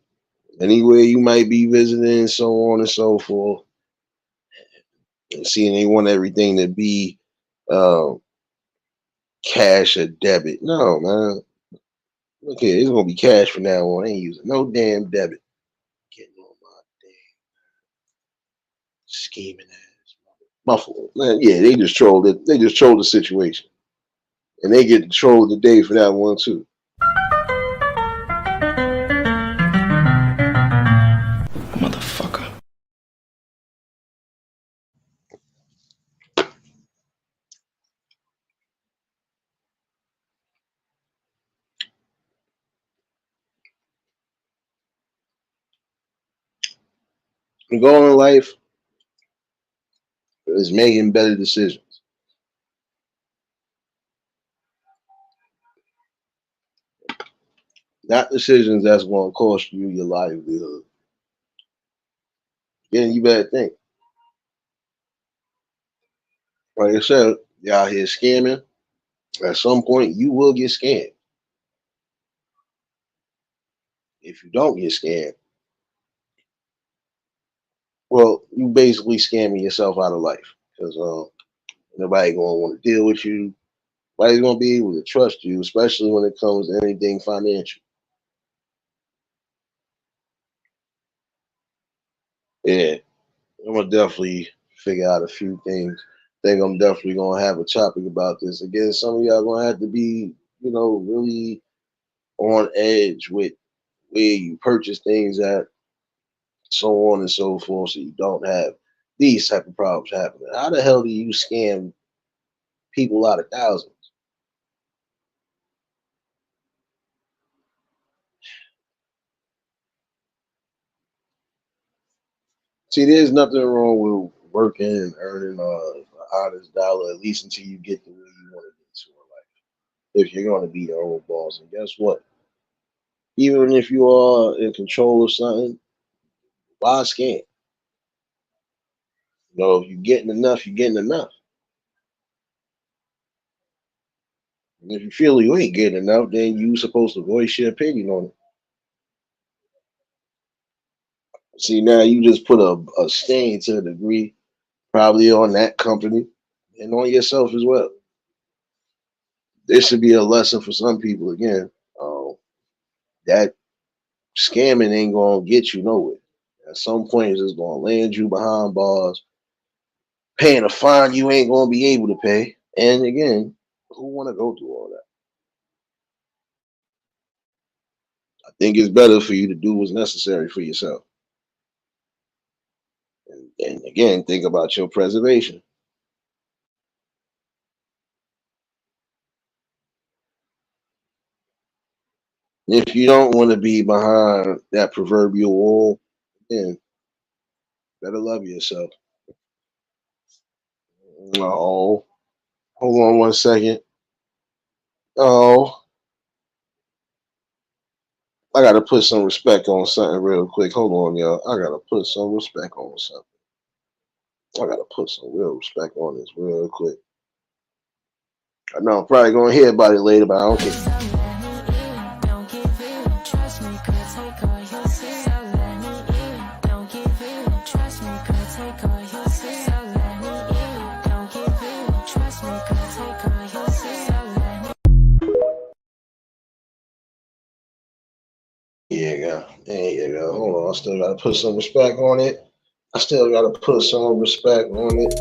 S1: Anywhere you might be visiting, so on and so forth, and seeing they want everything to be cash or debit. No, man. Look here, it's gonna be cash from now on. I ain't using no damn debit. Getting on my damn scheming ass muffle. Man, yeah, they just trolled it. They just trolled the situation. And they get trolled today for that one too.
S3: Motherfucker.
S1: The goal in life is making better decisions. Not decisions that's going to cost you your livelihood. Then you better think. Like I said, you out here scamming. At some point, you will get scammed. If you don't get scammed, well, you basically scamming yourself out of life because nobody gonna want to deal with you. Nobody's gonna be able to trust you, especially when it comes to anything financial. Yeah, I'm gonna definitely figure out a few things. Think I'm definitely gonna have a topic about this. Again, some of y'all gonna have to be, really on edge with where you purchase things at, so on and so forth, so you don't have these type of problems happening. How the hell do you scam people out of thousands? See, there's nothing wrong with working and earning an honest dollar, at least until you get to where you want to get to in life. If you're going to be your own boss, and guess what? Even if you are in control of something, why scam? If you're getting enough, you're getting enough. And if you feel you ain't getting enough, then you're supposed to voice your opinion on it. See, now you just put a stain to a degree, probably on that company and on yourself as well. This should be a lesson for some people again. That scamming ain't gonna get you nowhere. At some point, it's just gonna land you behind bars, paying a fine you ain't gonna be able to pay. And again, who wanna go through all that? I think it's better for you to do what's necessary for yourself. And again, think about your preservation. If you don't want to be behind that proverbial wall, then better love yourself. Oh, hold on one second. Oh, I gotta put some respect on something real quick. Hold on, y'all. I gotta put some respect on something. I gotta put some real respect on this real quick. I know I'm probably gonna hear about it later, but I don't care. There you go. Hold on. I still gotta put some respect on it. I still gotta put some respect on it.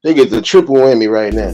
S1: They get the triple whammy right now.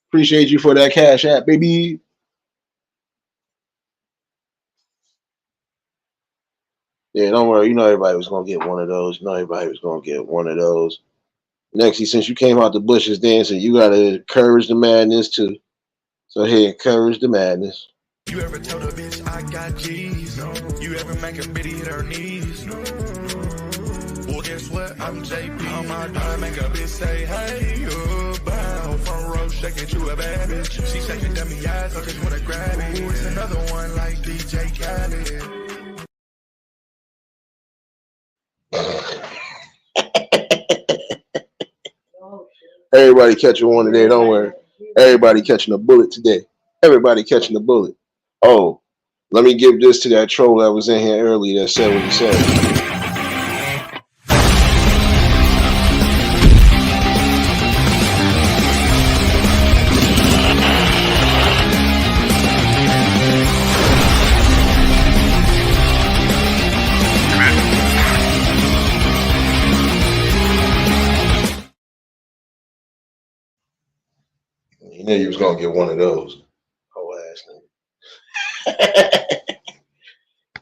S1: Appreciate you for that cash app, baby. Yeah, don't worry. You know everybody was gonna get one of those. You know everybody was gonna get one of those. Nexie, since you came out the bushes dancing, you gotta encourage the madness too. So here, encourage the madness.
S3: You ever told a bitch I got G's? No. You ever make a bitty hit her knees? No. Well, guess what? I'm JP. On my dime, make a bitch say, hey, bow. Front row, shaking to a bad bitch. She shaking dummy eyes, I just wanna grab it. Ooh, it's another one like DJ Khaled.
S1: Everybody catching one today. Don't worry. Everybody catching a bullet today. Everybody catching a bullet. Oh, let me give this to that troll that was in here earlier that said what he said. You knew you was gonna get one of those. Whole ass nigga.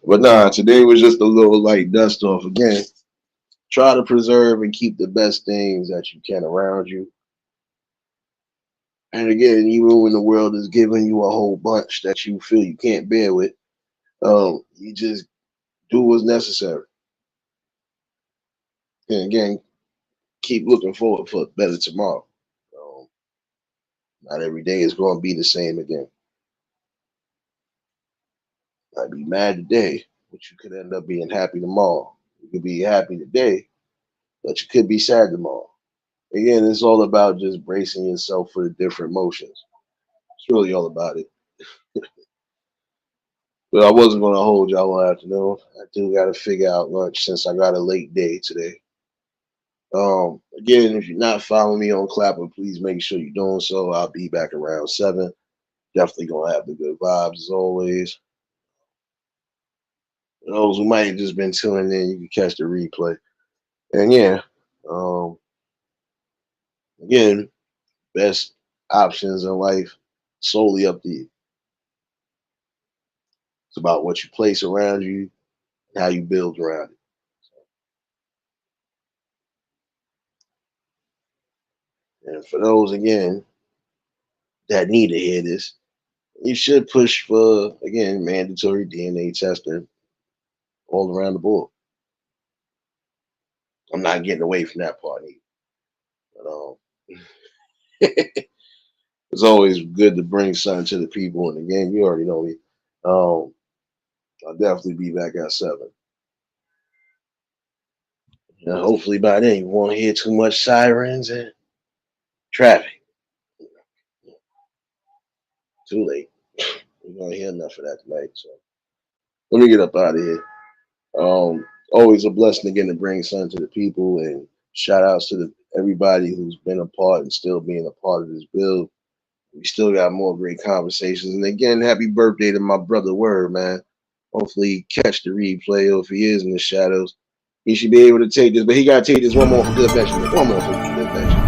S1: But nah, today was just a little light dust off again. Try to preserve and keep the best things that you can around you. And again, even when the world is giving you a whole bunch that you feel you can't bear with, you just do what's necessary. And again, keep looking forward for a better tomorrow. Not every day is going to be the same again. Might be mad today, but you could end up being happy tomorrow. You could be happy today, but you could be sad tomorrow. Again, it's all about just bracing yourself for the different emotions. It's really all about it. But I wasn't going to hold y'all all afternoon. I do got to figure out lunch since I got a late day today. Again, if you're not following me on Clapper, please make sure you're doing so. I'll be back around 7. Definitely going to have the good vibes as always. For those who might have just been tuning in, you can catch the replay. And yeah, again, best options in life, solely up to you. It's about what you place around you and how you build around it. And for those, again, that need to hear this, you should push for, again, mandatory DNA testing all around the board. I'm not getting away from that part either. But it's always good to bring something to the people. And again, you already know me. I'll definitely be back at 7. And hopefully by then you won't hear too much sirens and traffic. Too late. We're gonna hear enough of that tonight. So let me get up out of here. Always a blessing again to bring something to the people, and shout outs to everybody who's been a part and still being a part of this build. We still got more great conversations. And again, happy birthday to my brother Word, man. Hopefully he catch the replay, or if he is in the shadows, he should be able to take this. But he gotta take this one more for good measure. One more for good measure.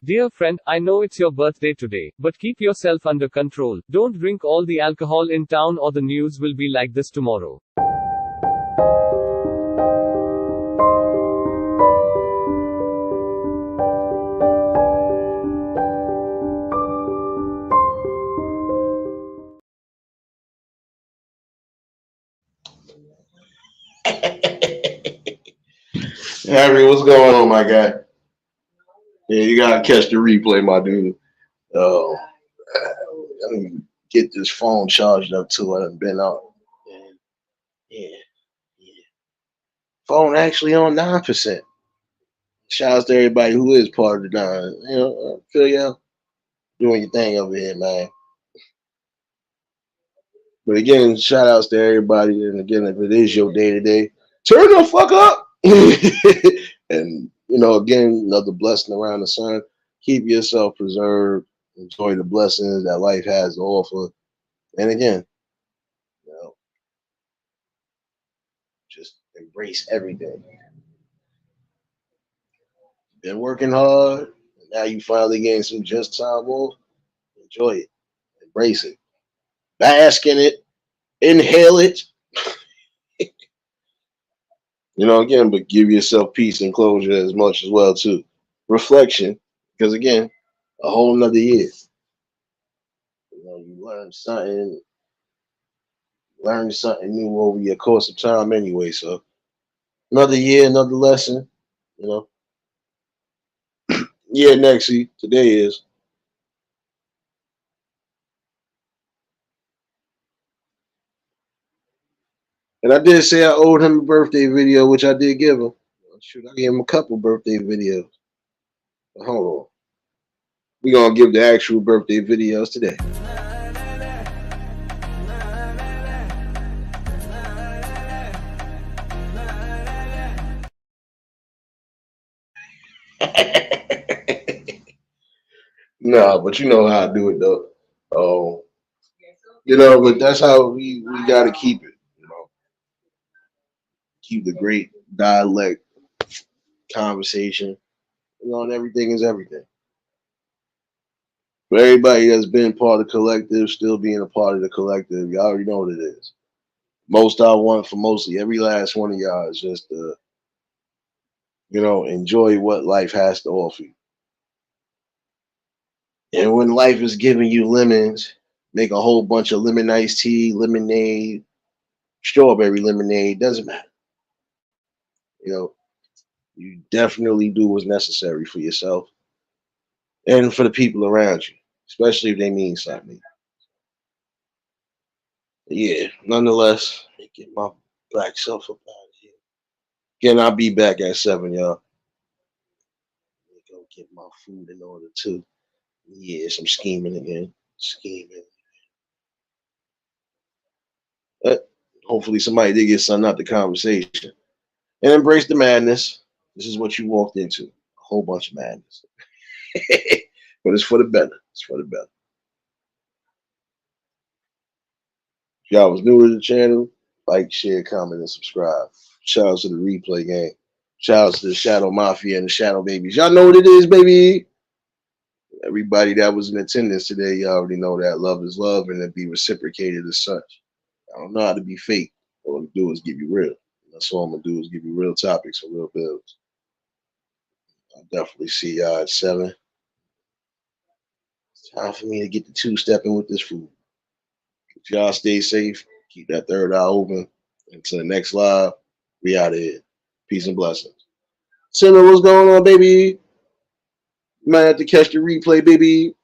S2: Dear friend, I know it's your birthday today, but keep yourself under control. Don't drink all the alcohol in town or the news will be like this tomorrow.
S1: Harry, what's going on, my guy? Yeah, you gotta catch the replay, my dude. Oh, let me get this phone charged up too. I done been out. Yeah, yeah. Phone actually on 9%. Shout out to everybody who is part of the 9. You know, feel you doing your thing over here, man. But again, shout outs to everybody. And again, if it is your day to day, turn the fuck up. And, you know, again, another blessing around the sun. Keep yourself preserved. Enjoy the blessings that life has to offer. And again, you know, just embrace everything. Been working hard. And now you finally getting some just time off. Enjoy it. Embrace it. Bask in it. Inhale it. You know, again, but give yourself peace and closure as much as well too. Reflection, because again, a whole nother year. You know, you learn something new over your course of time anyway. So another year, another lesson. You know, yeah. Next week, today is, and I did say I owed him a birthday video, which I did give him. Shoot, I gave him a couple birthday videos. But hold on, we gonna give the actual birthday videos today. Nah, but you know how I do it though. You know, but that's how we gotta keep it. You know, keep the great dialect conversation. You know, and everything is everything. But everybody that's been part of the collective, still being a part of the collective, you already know what it is. Most I want for mostly every last one of y'all is just to, you know, enjoy what life has to offer you. And when life is giving you lemons, make a whole bunch of lemon iced tea, lemonade, strawberry lemonade, doesn't matter. You know, you definitely do what's necessary for yourself and for the people around you, especially if they mean something. Yeah, nonetheless, let me get my black self up out of here. Again, I'll be back at 7, y'all. Let me go get my food in order too. Yes, I'm scheming again. Scheming. But hopefully somebody did get something out the conversation. And embrace the madness. This is what you walked into. A whole bunch of madness. But it's for the better. It's for the better. If y'all was new to the channel, like, share, comment, and subscribe. Shout out to the replay game. Shout out to the Shadow Mafia and the Shadow Babies. Y'all know what it is, baby. Everybody that was in attendance today, you already know that love is love and it be reciprocated as such. I don't know how to be fake. All I'm do is give you real. That's all I'm gonna do is give you real topics for real bills. I'll definitely see y'all at 7. It's time for me to get the 2-stepping with this food. If y'all stay safe, keep that third eye open. Until the next live, we out of here. Peace and blessings. Simmer, what's going on, baby? You might have to catch the replay, baby.